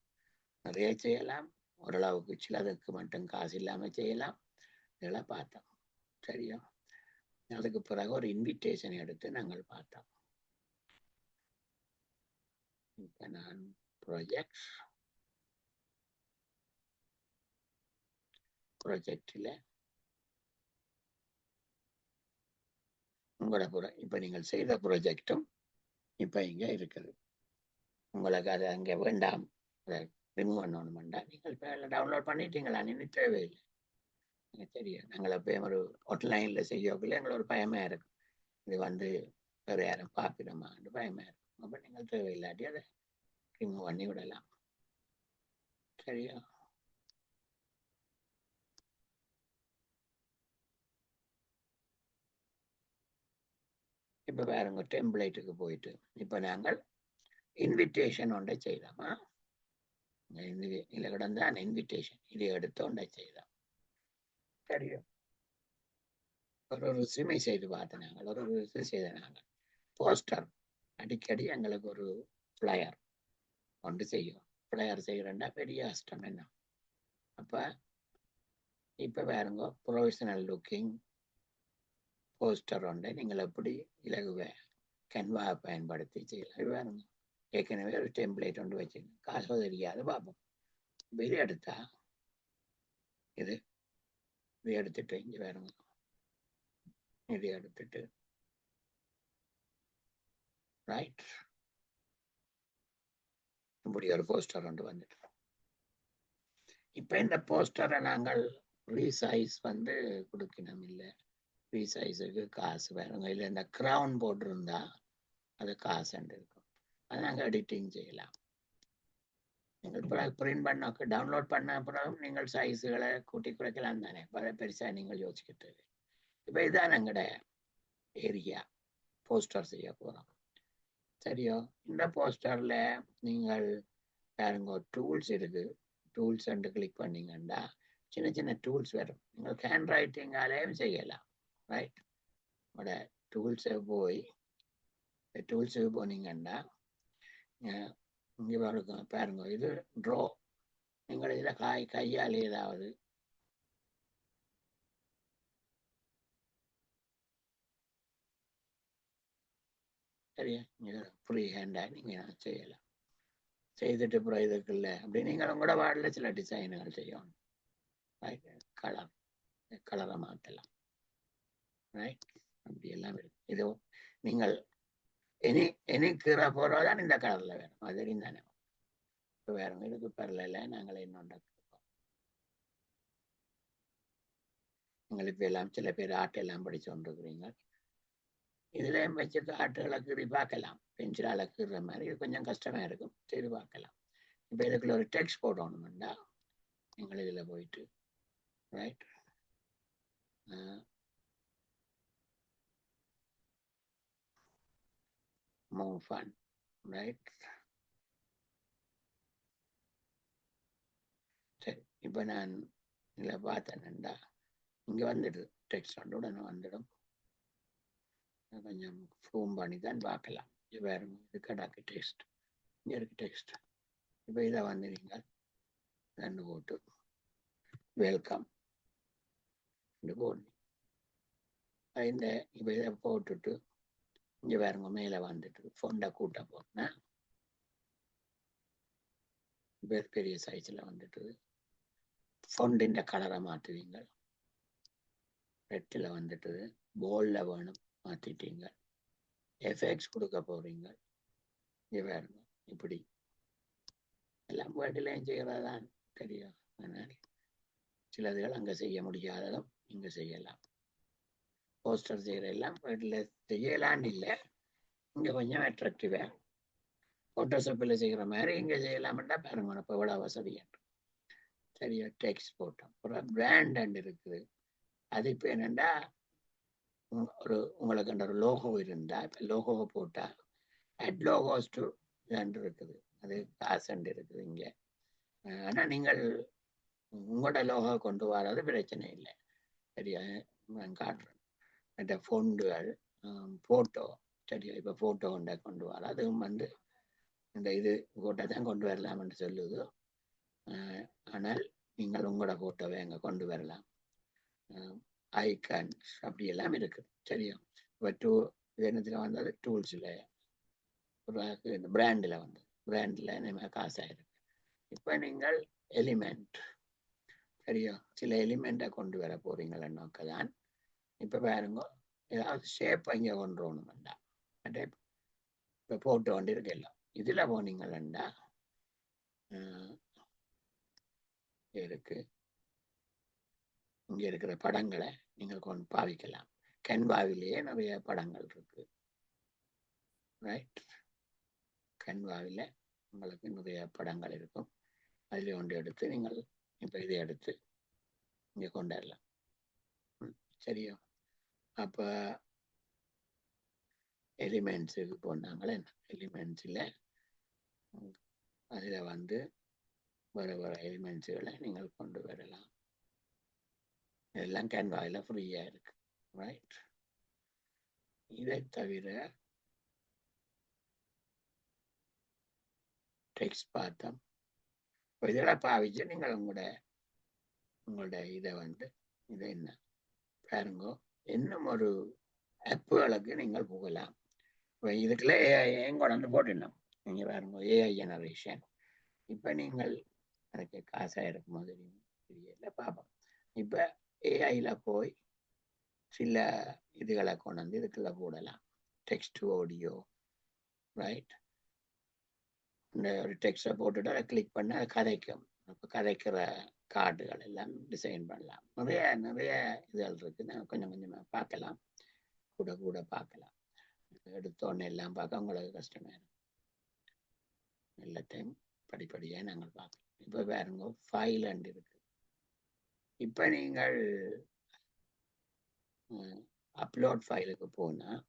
நிறைய செய்யலாம். ஓரளவுக்கு சிலதுக்கு மட்டும் காசு இல்லாமல் செய்யலாம். இதெல்லாம் பார்த்தோம். சரியா, அதுக்கு பிறகு ஒரு இன்விடேஷன் எடுத்து நாங்கள் பார்த்தோம். இப்போ நான் ப்ராஜெக்டில் உங்களோட இப்போ நீங்கள் செய்த ப்ராஜெக்டும் இப்போ இங்கே இருக்குது. உங்களுக்கு அது அங்கே வேண்டாம், அதை ரிமூவ் பண்ணணும்டா நீங்கள் இப்போ டவுன்லோட் பண்ணிட்டீங்களா, நின்று தேவையில்லை. தெரியும், நாங்கள் எப்போ ஒரு ஆன்லைனில் செய்யக்குள்ள எங்களை ஒரு பயமாக இருக்கும். இது வந்து வேறு யாரும் பார்க்கணுமான்னு பயமாக இருக்கும். அப்போ நீங்கள் தேவையில்லாட்டி அதை ரிமூவ் பண்ணி விடலாம். சரியா, இப்போ வேறுங்க டெம்ப்ளேட்டுக்கு போயிட்டு இப்போ நாங்கள் இன்விடேஷன் ஒன்றை செய்தோமா, இதில் கிடந்த அந்த இன்விடேஷன் இதை எடுத்து ஒன்றை செய்தோம். சரியா, ஒரு ரிசுமை செய்து பார்த்து நாங்கள் ஒரு ரிசு செய்த நாங்கள் போஸ்டர் அடிக்கடி எங்களுக்கு ஒரு ஃப்ளையர் ஒன்று செய்யும். ஃப்ளையர் செய்கிறேன்டா பெரிய கஷ்டம் என்ன. அப்போ இப்போ வேறுங்க ப்ரொஃபஷனல் லுக்கிங் போஸ்டர் ஒன்றை நீங்கள் எப்படி இலகுவை கேன்வா பயன்படுத்தி செய்யலாம். வேணுங்க ஏற்கனவே ஒரு டெம்ப்ளேட் ஒன்று வச்சுங்க, காசோ தெரியாது பார்ப்போம். இது எடுத்தா இது எடுத்துட்டு இங்கே வேணுங்க இது எடுத்துட்டு ரைட் இப்படி ஒரு போஸ்டர் ஒன்று வந்துட்டு இப்போ இந்த போஸ்டரை நாங்கள் ரீசைஸ் வந்து கொடுக்கணும் இல்லை, ரீசைஸுக்கு காசு வேணுங்க. இல்லை இந்த க்ரௌன் போட்டிருந்தா அது காசு இருக்கும். அதை நாங்கள் எடிட்டிங் செய்யலாம். நீங்கள் பிரிண்ட் பண்ண டவுன்லோட் பண்ண அப்புறம் நீங்கள் சைஸுகளை கூட்டி குறைக்கலாம் தானே, பெருசாக நீங்கள் யோசிக்கிட்டு. இப்போ இதுதான் எங்களோட ஏரியா, போஸ்டர் செய்ய போகிறோம். சரியோ? இந்த போஸ்டரில் நீங்கள் பாருங்க டூல்ஸ் இருக்கு. டூல்ஸ் என்று கிளிக் பண்ணீங்கன்னா சின்ன சின்ன டூல்ஸ் வரும். நீங்கள் ஹேண்ட் ரைட்டிங்காலேயும் செய்யலாம். ரைட், உங்களோட டூல்ஸை போனீங்கன்னா இங்கே பாருங்க, இது ட்ரா. நீங்கள் இதில் கையால் ஏதாவது சரியா ஃப்ரீ ஹேண்டாக நீங்கள் செய்யலாம். செய்துட்டு அப்புறம் இதுக்குள்ள அப்படி நீங்கள் உங்களோட வார்டில் சில டிசைன்கள் செய்யணும். ரைட், கலரை மாற்றலாம். ரைட், அப்படி எல்லாம் இருக்கு. இது நீங்கள் எனி கீரை போடுறதான் இந்த கலரில் வேணும், அது தெரியும் தானே. இப்போ வேற இதுக்கு பரல நாங்கள் இன்னொன்று நீங்கள் இப்போ எல்லாம் சில பேர் ஆட்டெல்லாம் படிச்சு கொண்டிருக்கிறீங்க. இதுலேயும் வச்சு ஆட்டுகளை கீறி பார்க்கலாம். பென்சிலால் கீறுற மாதிரி இது கொஞ்சம் கஷ்டமாக இருக்கும், செய்து பார்க்கலாம். இப்போ இதுக்குள்ள ஒரு டெக்ஸ்ட் போடணும்னா நீங்கள் இதில் போயிட்டு ரைட் more fun, right? சரி, இப்போ நான் இதில் பார்த்தேன்டா இங்கே வந்துடுது, டெக்ஸ்ட் உடனே வந்துடும். கொஞ்சம் ஃபோம் பண்ணி தான் பார்க்கலாம். இது வேறு இது கடாக்கு டெக்ஸ்ட், இங்கே இருக்கு டெக்ஸ்ட். இப்போ இதை வந்து நீங்கள் ரெண்டு போட்டு வெல்கம் போடணும். இந்த இப்போ இதை போட்டுட்டு இங்கே வேறுங்க மேலே வந்துட்டு ஃபோண்டை கூட்ட போனா பெரிய சைஸில் வந்துட்டு ஃபோண்டின் கலரை மாற்றுவீங்க. ரெட்டில் வந்துட்டு போல்டில் வேணும் மாற்றிட்டீங்க. எஃபெக்ட்ஸ் கொடுக்க போகிறீங்க. இங்கே வேறுங்க இப்படி எல்லாம் வீட்டிலையும் செய்கிறதான் தெரியும். அதனால் சிலதுகள் அங்கே செய்ய முடியாததும் இங்கே செய்யலாம். போஸ்டர் செய்கிற எல்லாம் வீட்டில் செய்யலான்னு இல்லை, இங்கே கொஞ்சம் அட்ராக்டிவாக ஃபோட்டோஷாப்பில் செய்கிற மாதிரி இங்கே செய்யலாம்ட்டா பாருங்க இப்போ எவ்வளோ வசதி. சரியா, டெக்ஸ்ட் போட்டோம். அப்புறம் பிராண்ட் இருக்குது. அது இப்போ என்னென்னா உங்களுக்கு ஒரு லோகோ இருந்தால் இப்போ லோகோவை போட்டால் அட் லோகோஸ் டு இருக்குது, அது காசு இருக்குது இங்கே. ஆனால் நீங்கள் உங்களோட லோகோ கொண்டு வராது பிரச்சனை இல்லை. சரியா, நான் காட்டுறேன். மற்ற ஃபோண்டுகள் ஃபோட்டோ சரியா, இப்போ ஃபோட்டோ கொண்டு வர அதுவும் வந்து இந்த இது ஃபோட்டோ தான் கொண்டு வரலாம்னு சொல்லுது. ஆனால் நீங்கள் உங்களோட ஃபோட்டோவை அங்கே கொண்டு வரலாம். ஐக்கான்ஸ் அப்படி எல்லாம் இருக்குது. சரியா, இப்போ என்னத்தில் வந்தது டூல்ஸில் இந்த பிராண்டில் வந்து பிராண்டில் நம்ம காசாக இருக்கு. இப்போ நீங்கள் எலிமெண்ட் சரியா, சில எலிமெண்ட்டை கொண்டு வர போறீங்கள நோக்கதான். இப்போ பாருங்க, ஏதாவது ஷேப் இங்கே கொண்டு வரணும்டா. இப்போ போட்டோ கொண்டு இருக்கல, இதில் போனீங்களா இருக்கு இங்கே இருக்கிற படங்களை நீங்கள் கொண்டு பாவிக்கலாம். கேன்வாவிலேயே நிறைய படங்கள் இருக்கு. ரைட், கேன்வாவில் உங்களுக்கு நிறைய படங்கள் இருக்கும். அதில் ஒன்று எடுத்து நீங்கள் இப்போ இதை எடுத்து இங்கே கொண்டாடலாம். சரியா, அப்போ எலிமெண்ட்ஸுக்கு போனாங்களே, எலிமெண்ட்ஸில் அதில் வந்து வேறு வேறு எலிமெண்ட்ஸுகளை நீங்கள் கொண்டு வரலாம். எல்லாம் கேன்வாவில் ஃப்ரீயாக இருக்கு. ரைட், இதை தவிர டெக்ஸ்ட் பார்த்தோம். இதெல்லாம் பாவிச்சு நீங்கள் உங்களோட இதை வந்து இதை என்ன பாருங்க, இன்னும் ஒரு ஆப்புகளுக்கு நீங்கள் போகலாம். இப்போ இதுக்குள்ள ஏஐ கொண்டு போட்டுடணும். நீங்கள் பாருங்க, ஏஐ ஜெனரேஷன். இப்போ நீங்கள் எனக்கு காசாக இருக்கும் போது தெரியல பார்ப்போம். இப்போ ஏஐயில் போய் சில இதுகளை கொண்டு வந்து இதுக்குள்ள போடலாம். டெக்ஸ்ட் ஆடியோ ரைட், இந்த ஒரு டெக்ஸ்ட்டை போட்டுட்டு அதை கிளிக் பண்ண அதை கதைக்கும். அப்போ கார்டுகள் எல்லாம் டிசைன் பண்ணலாம். நிறைய நிறைய இதுகள் இருக்கு. நான் கொஞ்சம் கொஞ்சமாக பார்க்கலாம், கூட கூட பார்க்கலாம். எடுத்தோடனே எல்லாம் பார்க்க உங்களுக்கு கஷ்டமா இருக்கும். எல்லாத்தையும் படிப்படியாக நாங்கள் பார்க்கலாம். இப்போ பாருங்க, ஃபைல் அண்ட் இருக்கு. இப்போ நீங்கள் அப்லோட் ஃபைலுக்கு போனால்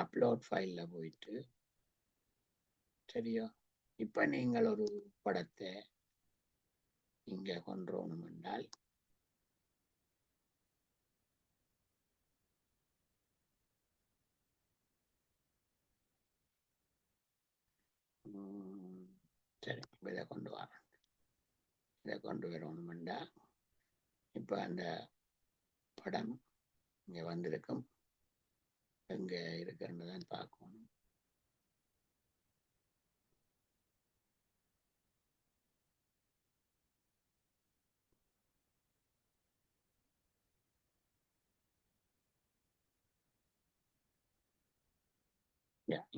அப்லோட் ஃபைலில் போயிட்டு சரியா, இப்போ நீங்கள் ஒரு படத்தை இங்கே கொண்டுறோம் என்றால் சரி, இதை கொண்டு வரேன். இதை கொண்டு வரணுமெண்டா இப்போ அந்த படம் இங்கே வந்திருக்கும். எங்கே இருக்குன்னு தான் பார்க்கணும்.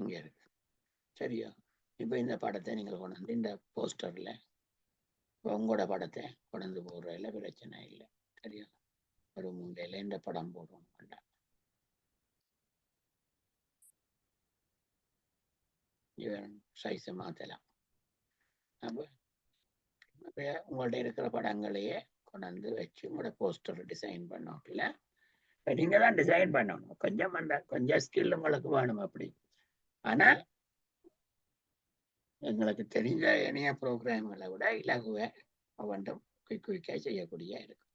இங்கே இருக்கு. சரியா, இப்போ இந்த படத்தை நீங்கள் கொண்டு இந்த போஸ்டரில் உங்களோட படத்தை கொண்டு போடுறதில்ல பிரச்சனை இல்லை. சரியா, ஒரு மூலையில் இந்த படம் போடுவோம் வேண்டாம். சைஸை மாற்றலாம். அப்போ உங்கள்ட்ட இருக்கிற படங்களையே கொண்டாந்து வச்சு உங்களோட போஸ்டர் டிசைன் பண்ணோம்ல. இப்போ நீங்கள் தான் டிசைன் பண்ணணும். கொஞ்சம் ஸ்கில் உங்களுக்கு வேணும் அப்படி. ஆனால் எங்களுக்கு தெரிஞ்ச இணைய ப்ரோக்ராம்களை விட இலகுவை ஒவ்வொன்றும் குயிக்காக செய்யக்கூடிய இருக்கும்.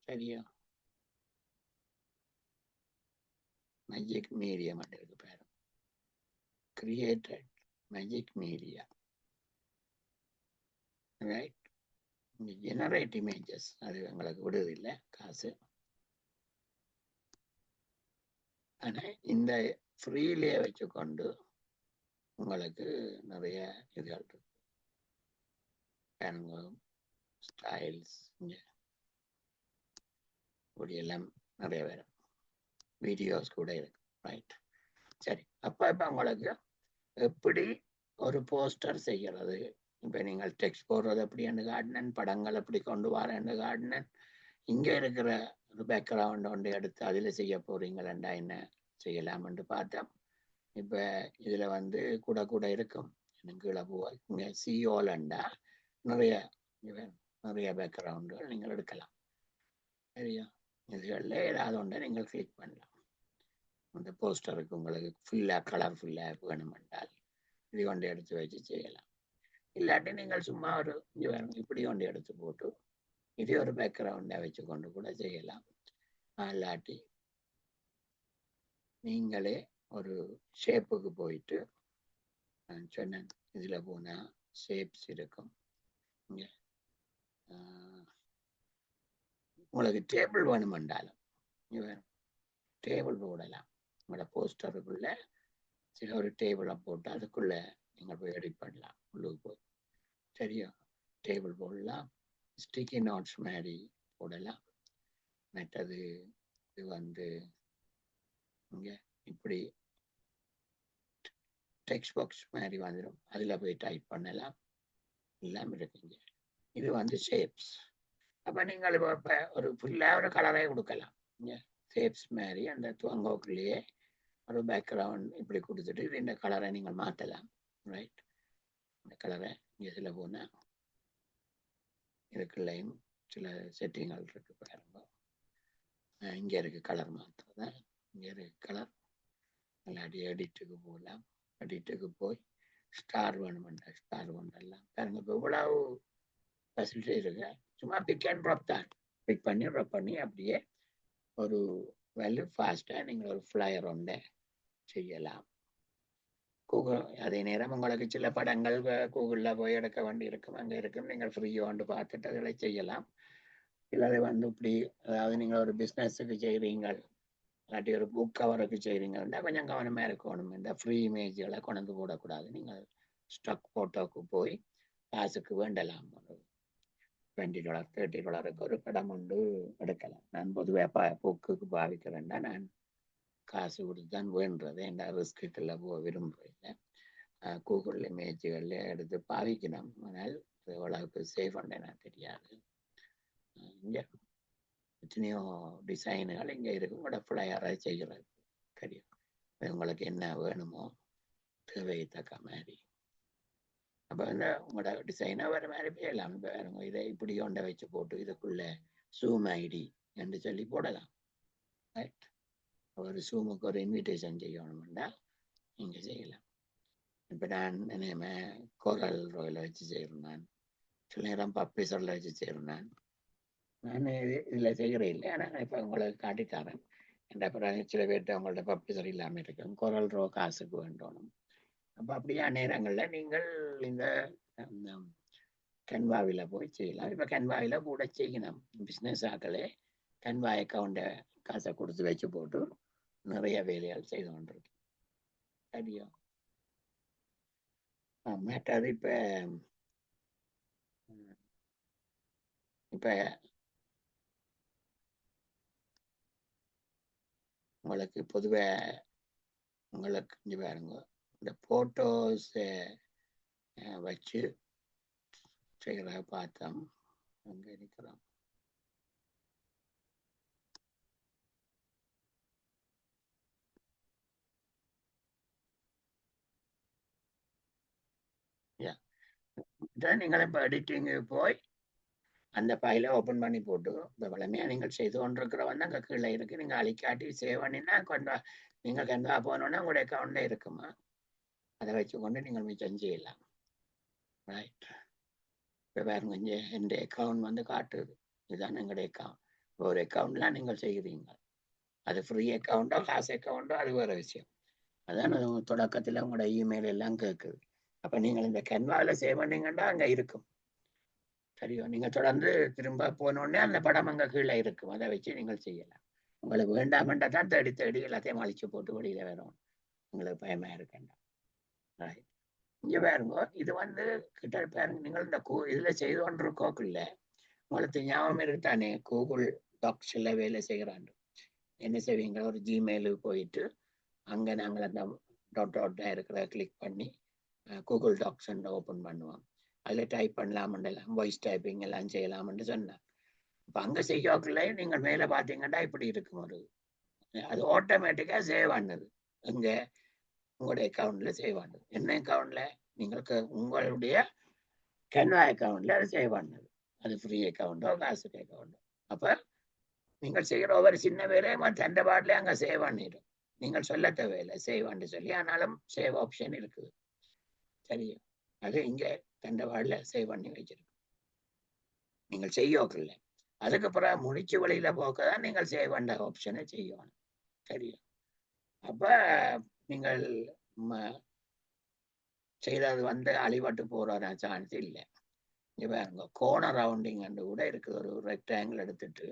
சரியா, மேஜிக் மீடியா மட்டும் இருக்கு பாரு. Created magic media, right. Generate images அது எங்களுக்கு விடுவதில்லை காசு. ஆனால் இந்த ஃப்ரீலே வச்சுக்கொண்டு உங்களுக்கு நிறைய இதுகள் இருக்கு. ஸ்டைல்ஸ் இப்படியெல்லாம் நிறைய வரும். வீடியோஸ் கூட இருக்கு. ரைட், சரி. அப்போ உங்களுக்கு எப்படி ஒரு போஸ்டர் செய்கிறது, இப்போ நீங்கள் டெக்ஸ்ட் போடுறது எப்படின்னு காட்டினேன், படங்கள் எப்படி கொண்டு வரேன்னு காட்டினேன். இங்கே இருக்கிற ஒரு பேக்ரவுண்ட் ஒன்று எடுத்து அதில் செய்ய போறீங்களா என்ன செய்யலாம்னு பார்த்தோம். இப்போ இதில் கூட கூட இருக்கும். எனக்கு கீழே போவாய் இங்கே சிஓலண்டா நிறைய நிறைய பேக்ரவுண்டுகள் நீங்கள் எடுக்கலாம். சரியா, இதுகளில் ஏதாவது ஒன்றை நீங்கள் கிளிக் பண்ணலாம். அந்த போஸ்டருக்கு உங்களுக்கு ஃபுல்லாக கலர்ஃபுல்லாக வேணுமென்றால் இது கொண்டு எடுத்து வச்சு செய்யலாம். இல்லாட்டி நீங்கள் சும்மா ஒரு இப்படி கொண்டு எடுத்து போட்டு இது ஒரு பேக்ரவுண்டை வச்சு கொண்டு கூட செய்யலாம். இல்லாட்டி நீங்களே ஒரு ஷேப்புக்கு போயிட்டு நான் சொன்னேன், இதில் போனால் ஷேப்ஸ் இருக்கும். இங்கே உங்களுக்கு டேபிள் வேணுமென்றாலும் டேபிள் போடலாம். உங்களோட போஸ்டருக்குள்ள சில ஒரு டேபிளை போட்டு அதுக்குள்ள நீங்கள் போய் எடிட் பண்ணலாம். உள்ளுக்கு போய் சரியா, டேபிள் போடலாம். ஸ்டிக்கி நோட்ஸ் மாதிரி போடலாம். மற்றது இது இங்கே இப்படி டெக்ஸ்ட் பாக்ஸ் மாதிரி வந்துடும். அதில் போய் டைப் பண்ணலாம். எல்லாம் இருக்குங்க. இது ஷேப்ஸ். அப்போ நீங்கள் இப்போ ஒரு ஃபுல்லாக ஒரு கலரை கொடுக்கலாம். இங்கே ஷேப்ஸ் மாதிரி அந்த துவங்கோக்குள்ளேயே ஒரு பேக்ரவுண்ட் இப்படி கொடுத்துட்டு இந்த கலரை நீங்கள் மாற்றலாம். ரைட், இந்த கலரை இதில் போனால் இதுக்குள்ளையும் சில செட்டிங்கள் இருக்கு பாருங்க. இங்கே இருக்கு கலர் மாற்றுறது. இங்கே இருக்கு கலர். இல்லாட்டி எடிட்டுக்கு போகலாம். எடிட்டுக்கு போய் ஸ்டார் வேணுமெண்டா ஸ்டார் வேண்டெல்லாம் பாருங்க. இப்போ இவ்வளவு ஃபெசிலிட்டி இருக்கு. சும்மா பிக் அண்ட் ட்ராப் தான். பிக் பண்ணி ட்ராப் பண்ணி அப்படியே ஒரு வேல்யூ ஃபாஸ்ட்டாக நீங்கள் ஒரு ஃப்ளையர் ஒன்றை செய்யலாம். கூகுள் அதே நேரம் உங்களுக்கு சில படங்கள் கூகுளில் போய் எடுக்க வேண்டி இருக்கும். அங்கே இருக்கும். நீங்கள் ஃப்ரீயாக வந்து பார்த்துட்டு அதில் செய்யலாம். இல்லை இப்படி அதாவது நீங்கள் ஒரு பிஸ்னஸுக்கு செய்கிறீங்க, இல்லாட்டி ஒரு புக் கவருக்கு செய்கிறீங்கன்னா கொஞ்சம் கவனமாக இருக்கணும். இந்த ஃப்ரீ இமேஜ்களை கொண்டு போடக்கூடாது. நீங்கள் ஸ்டாக் ஃபோட்டோவுக்கு போய் காசுக்கு வேண்டலாம். ஒரு $20 $30 ஒரு படம் ஒன்று எடுக்கலாம். நான் பொதுவாக புக்குக்கு பாவிக்கிறேன்னா நான் காசு கொடுத்து தான் வேண்டுறது. என் ரிஸ்க்குள்ள விரும்புகிறேன். கூகுள் இமேஜுகளில் எடுத்து பாவிக்கணும். ஆனால் அது எவ்வளவுக்கு சேஃப் எனக்கு தெரியாது. இங்க எத்தனையோ டிசைனுகள் இங்க இருக்கு, உங்களோட ஃப்ளையரை செய்கிறது தெரியும். உங்களுக்கு என்ன வேணுமோ தேவையை தக்க மாதிரி அப்போ இந்த உங்களோட டிசைனை வேறு மாதிரி செய்யலாம். இதை இப்படி கொண்ட வச்சு போட்டு இதுக்குள்ள Zoom ஐடி என்று சொல்லி போடலாம். ரைட், ஒரு Zoom-க்கு ஒரு இன்விடேஷன் செய்யணும்னா நீங்க செய்யலாம். இப்போ நான் என்ன கோரல் ரோயில் வச்சு செய்கிறேன், நான் சில நேரம் பப்ளிசரில் வச்சு செய்கிறேன். நான் இதில் செய்கிறேன் இல்லை, ஆனால் இப்போ உங்களுக்கு காட்டித்தாரேன். என்ற பிறகு சில பேர்கிட்ட உங்கள்ட்ட பப்ளிசர் இல்லாமல் இருக்கும், கோரல் ரோ காசுக்கு வேண்டணும். அப்போ அப்படியா நேரங்களில் நீங்கள் இந்த கன்வாவில் போய் செய்யலாம். இப்போ கன்வாவில் கூட செய்யணும். பிஸ்னஸ் ஆக்களே கன்வா அக்கௌண்ட்டை காசை கொடுத்து வச்சு போட்டு நிறைய வேலைகள் செய்து கொண்டிருக்கு. சரியா? மற்றது இப்போ உங்களுக்கு பொதுவாக உங்களுக்கு இங்கே பாருங்க, இந்த போட்டோஸை வச்சு செய்கிறத பார்த்தோம். அங்கே இருக்கிறோம். நீங்கள் இப்போ எடிட்டிங்கு போய் அந்த ஃபைலை ஓப்பன் பண்ணி போட்டு இந்த வளமையாக நீங்கள் செய்து கொண்டிருக்கிற வந்து அங்கே கீழே இருக்கு. நீங்கள் அழிக்காட்டி சேவ் பண்ணினா கொண்டா நீங்கள் கண்டா போனோன்னா உங்களுடைய அக்கௌண்ட்டில் இருக்குமா, அதை வச்சு கொண்டு நீங்கள் மிச்சம் செய்யலாம். ரைட், இப்போ பாருங்க, இங்கே எந்த அக்கௌண்ட் வந்து காட்டுது, இதுதான் எங்களுடைய அக்கௌண்ட். ஒரு அக்கௌண்ட்லாம் நீங்கள் செய்கிறீங்க, அது ஃப்ரீ அக்கௌண்ட்டோ காசு அக்கௌண்ட்டோ அது வேறு விஷயம். அதான் தொடக்கத்தில் உங்களோட இமெயில் எல்லாம் கேட்குது. அப்போ நீங்கள் இந்த கன்வாவில் சேவ் பண்ணீங்கன்னா அங்கே இருக்கும். சரியோ? நீங்கள் தொடர்ந்து திரும்ப போனோடனே அந்த படம் அங்கே கீழே இருக்கும், அதை வச்சு நீங்கள் செய்யலாம். உங்களுக்கு வேண்டாமன்றா தான் தேடி தேடி எல்லாத்தையும் அழிச்சு போட்டு வெளியில் வரும், உங்களுக்கு பயமாக இருக்கேன்டா. ரைட், இங்கே பாருங்க, இது வந்து கிட்ட பாருங்க, நீங்கள் இந்த இதில் செய்து கொண்டிருக்கோக்குள்ள உங்களுக்கு ஞாபகம் இருக்குத்தானே, கூகுள் டாக்ஸில் வேலை செய்கிறாங்க. என்ன செய்வீங்க, ஒரு ஜிமெயிலுக்கு போயிட்டு அங்கே நாங்கள் அந்த டாட்டாக இருக்கிற கிளிக் பண்ணி கூகுள் டாக்ஸ் ஓப்பன் பண்ணுவோம். அதில் டைப் பண்ணலாமெல்லாம், வாய்ஸ் டைப்பிங் எல்லாம் செய்யலாம்னு சொன்னேன். இப்போ அங்கே செய்யக்குள்ள நீங்கள் மேலே பார்த்தீங்கன்னா இப்படி இருக்கும், ஒரு அது ஆட்டோமேட்டிக்காக சேவ் ஆனது. இங்கே உங்களுடைய அக்கௌண்ட்டில் சேவ் ஆனது. என்ன அக்கௌண்ட்டில்? നിങ്ങൾക്ക് உங்களுடைய கன்வா அக்கௌண்ட்டில் அது சேவ் ஆனது. அது ஃப்ரீ அக்கௌண்ட்டோ காசுக்கு அக்கௌண்ட்டோ. அப்போ நீங்கள் செய்கிற ஒவ்வொரு சின்ன வேலையும் தண்டை பாட்டிலே அங்கே சேவ் பண்ணிடும். நீங்கள் சொல்ல தேவையில்லை சேவ் ஆண்டு சொல்லி, ஆனாலும் சேவ் ஆப்ஷன் இருக்குது. சரியா? அது இங்கே தண்டவாள சேவ் பண்ணி வச்சிருக்கு. நீங்கள் செய்யல, அதுக்கு பிறகு முடிச்சு வழியில போக்கதான் நீங்கள் சேவ் பண்ண ஆப்ஷனை செய்யணும். சரியா? அப்ப நீங்கள் செய்தது வந்து அழிபட்டு போற சான்ஸ் இல்லை. இங்க பாருங்க, கோனர் ரவுண்டிங் கூட இருக்குது. ஒரு ரெக்டாங்கிள் எடுத்துட்டு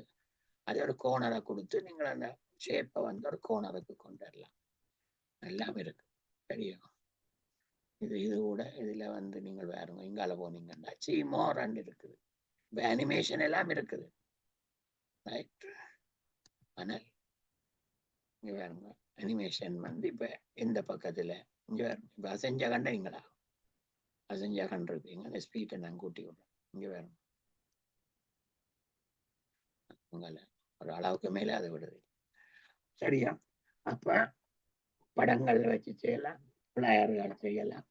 அது ஒரு கோனரை கொடுத்து நீங்கள் அந்த ஷேப்பை வந்து ஒரு கோனருக்கு கொண்டு வரலாம். எல்லாம் இருக்கு. சரியா? இது கூட இதுல வந்து நீங்கள் பாருங்க, இங்கால போனீங்கன்னா மோர் இருக்குது, இப்போ அனிமேஷன் எல்லாம் இருக்குது. ரைட், ஆனால் இங்க பாருங்க, அனிமேஷன் வந்து இப்ப எந்த பக்கத்துல இங்க பாருங்க, இப்ப அசைஞ்சா கண்டீங்களா? அசைஞ்சா கண்டிருப்பீங்க. அந்த ஸ்பீட்டை நான் கூட்டி விடுறேன். இங்க பாருங்க, உங்களை ஒரு அளவுக்கு மேல அதை விடுது. சரியா? அப்ப படங்கள் வச்சு செய்யலாம், பிளேயர்கள் செய்யலாம்.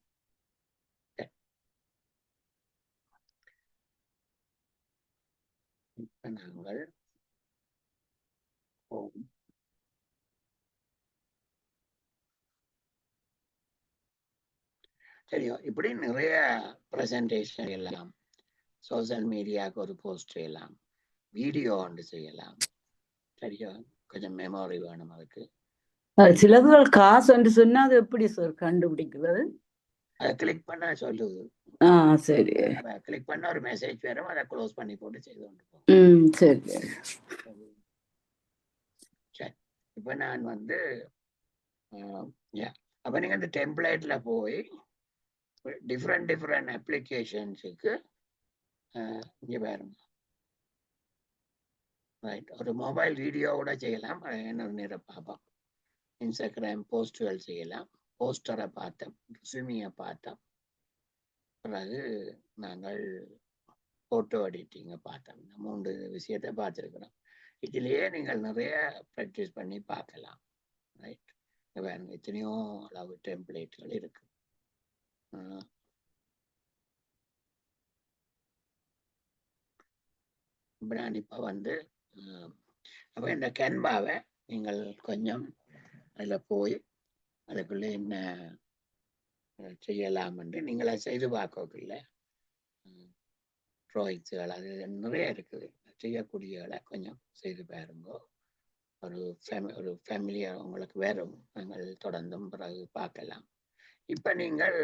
இப்ப நாங்கள் சரியோ, இப்படி நிறைய பிரசன்டேஷன் எல்லாம், சோசியல் மீடியாவுக்கு ஒரு போஸ்ட் செய்யலாம், வீடியோ ஒன்று செய்யலாம். சரியா? கொஞ்சம் மெமரி வேணும் அதுக்கு. சிலதுகள் காசு என்று சொன்னா அது எப்படி சார் கண்டுபிடிக்கிறது? அதை கிளிக் பண்ண சொல்லுது. சரி, கிளிக் பண்ண ஒரு மெசேஜ் வரும், அதை க்ளோஸ் பண்ணி போட்டு செய்து கொண்டு சரி. சரி, இப்போ நான் வந்து அப்போ நீங்கள் இந்த டெம்ப்ளேட்ல போய் டிஃப்ரெண்ட் அப்ளிகேஷன்ஸுக்கு இங்கே பாருங்க. ரைட், ஒரு மொபைல் வீடியோவோட செய்யலாம். என்ன நேரம் பார்ப்போம். இன்ஸ்டாகிராம் போஸ்டுகள் செய்யலாம். போஸ்டரை பார்த்தோம், ரெஸ்யூமியை பார்த்தோம். பிறகு நாங்கள் போட்டோ எடிட்டிங்கை பார்த்தோம். 3 விஷயத்தை பார்த்துருக்கிறோம். இதிலேயே நீங்கள் நிறைய ப்ராக்டிஸ் பண்ணி பார்க்கலாம். ரைட், வேறு எத்தனையோ அளவு டெம்ப்ளேட்கள் இருக்கு. நான் இப்போ வந்து அப்போ இந்த கேன்வாவை நீங்கள் கொஞ்சம் அதில் போய் அதுக்குள்ளே என்ன செய்யலாம் என்று நீங்களே செய்து பார்க்கல. ட்ராயிங்ஸுகள் அது நிறைய இருக்குது, செய்யக்கூடியகளை கொஞ்சம் செய்து பாருங்க. ஒரு ஃபேமிலியாக உங்களுக்கு வரும், நாங்கள் தொடர்ந்தும் பிறகு பார்க்கலாம். இப்போ நீங்கள்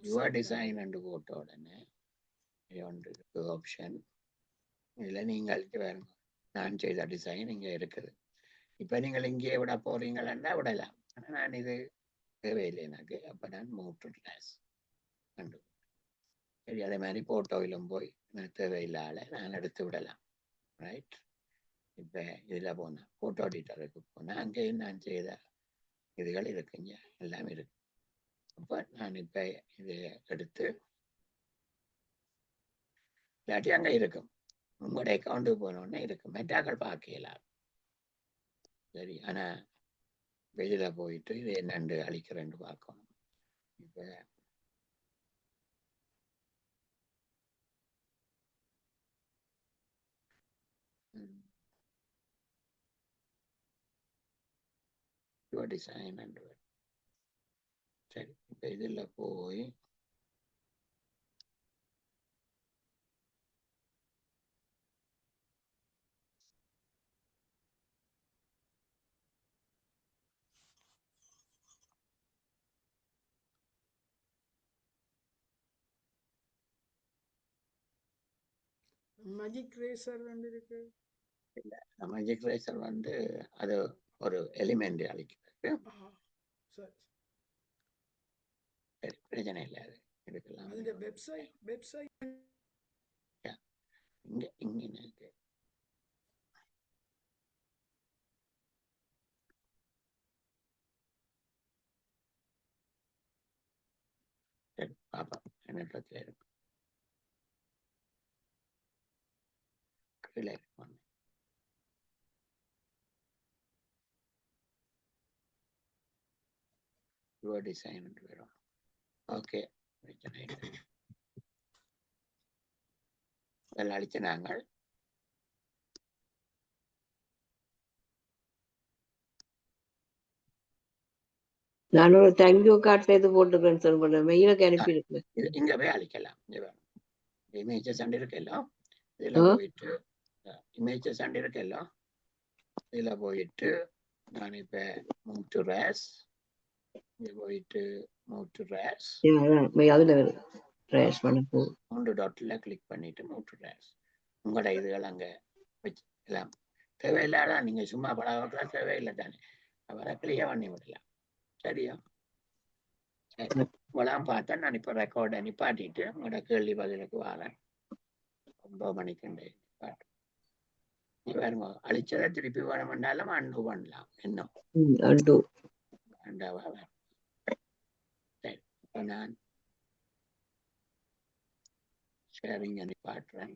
யுவர் டிசைன் என்று போட்ட உடனே ஒன்று இருக்கு ஆப்ஷன். இதில் நீங்கள் பாருங்க, நான் செய்த டிசைன் இங்கே இருக்குது. இப்போ நீங்கள் இங்கே விட போறீங்களா விடலாம். ஆனால் நான் இது தேவையில்லை எனக்கு. அப்போ நான் மூவ் டு கிளாஸ் கண்டு சரி, அதே மாதிரி போட்டோவிலும் போய் நான் தேவையில்லாத நான் எடுத்து விடலாம். ரைட், இப்போ இதில் போனேன், ஃபோட்டோ எடிட்டருக்கு போனேன். அங்கேயும் நான் செய்த இதுகள் இருக்குங்க, எல்லாம் இருக்கு. அப்போ நான் இப்போ இது எடுத்து இல்லாட்டி அங்கே இருக்கும், உங்களோட அக்கௌண்ட்டுக்கு போனோடனே இருக்கும், மெட்டாக்கள் பார்க்கலாம். சரி, ஆனால் வெளியில் போயிட்டு இது என்னண்டு அழிக்கிறேன்னு பார்க்கணும். இப்போ டிசைன் அண்டு சரி, இப்போ இதில் போய் மேஜிக் ரேசர் வந்து இருக்கு. இல்லை, மேஜிக் ரேசர் வந்து அது ஒரு எலிமெண்ட் அழிக்கிறது. சரி, சரி, பிரச்சனை இல்லை, அது எடுக்கலாம். அதுல வெப்சைட் இங்கே இருக்கு. சரி, பாப்பா என்னத்தில் இருக்கு, கீழே இருக்கு. யுவர் டிசைன் வரும். ஓகே, பிரச்சனை இல்லை. அதில் அழிச்சு நாங்கள் நான் ஒரு தேங்க்யூ கார்டு இது போட்டுக்கிறேன் சார், உங்களோட மெயிலுக்கு அனுப்பி இருக்கேன். இது இங்கே போய் அழிக்கலாம். இங்கே வேணும், இமேஜஸ் அண்ட் இருக்கெல்லாம் இதில் போயிட்டு இமேஜஸ் அண்ட் இருக்கெல்லாம் இதில் போயிட்டு நான் இப்போ மூவ் டு ரேஸ், இங்கே போயிட்டு மூவ் டு ரேஸ், அதுல ரேஸ் பண்ண போ 3 டாட்டில் கிளிக் பண்ணிட்டு மூவ் டு ரேஸ். உங்களோட இதுகள் அங்கே வச்சு எல்லாம் தேவையில்லாதான், நீங்கள் சும்மா பழகலாம், தேவையில்லை தானே, அவரை கிளியர் பண்ணி விடலாம். சரியா, சரி, உங்களாம் பார்த்தா நான் இப்போ ரெக்கார்டை நிப்பாட்டிட்டு உங்களோட கேள்வி பதிலுக்கு வரேன். 9 மணிக்கு பாட்டு நீ பாருங்க, அழிச்சதை திருப்பி வேணும்னாலும் அண்டு பண்ணலாம். இன்னும் அண்டாவா வேணும். சரி, இப்போ நான் ஷேரிங் நிப்பாட்டுறேன்.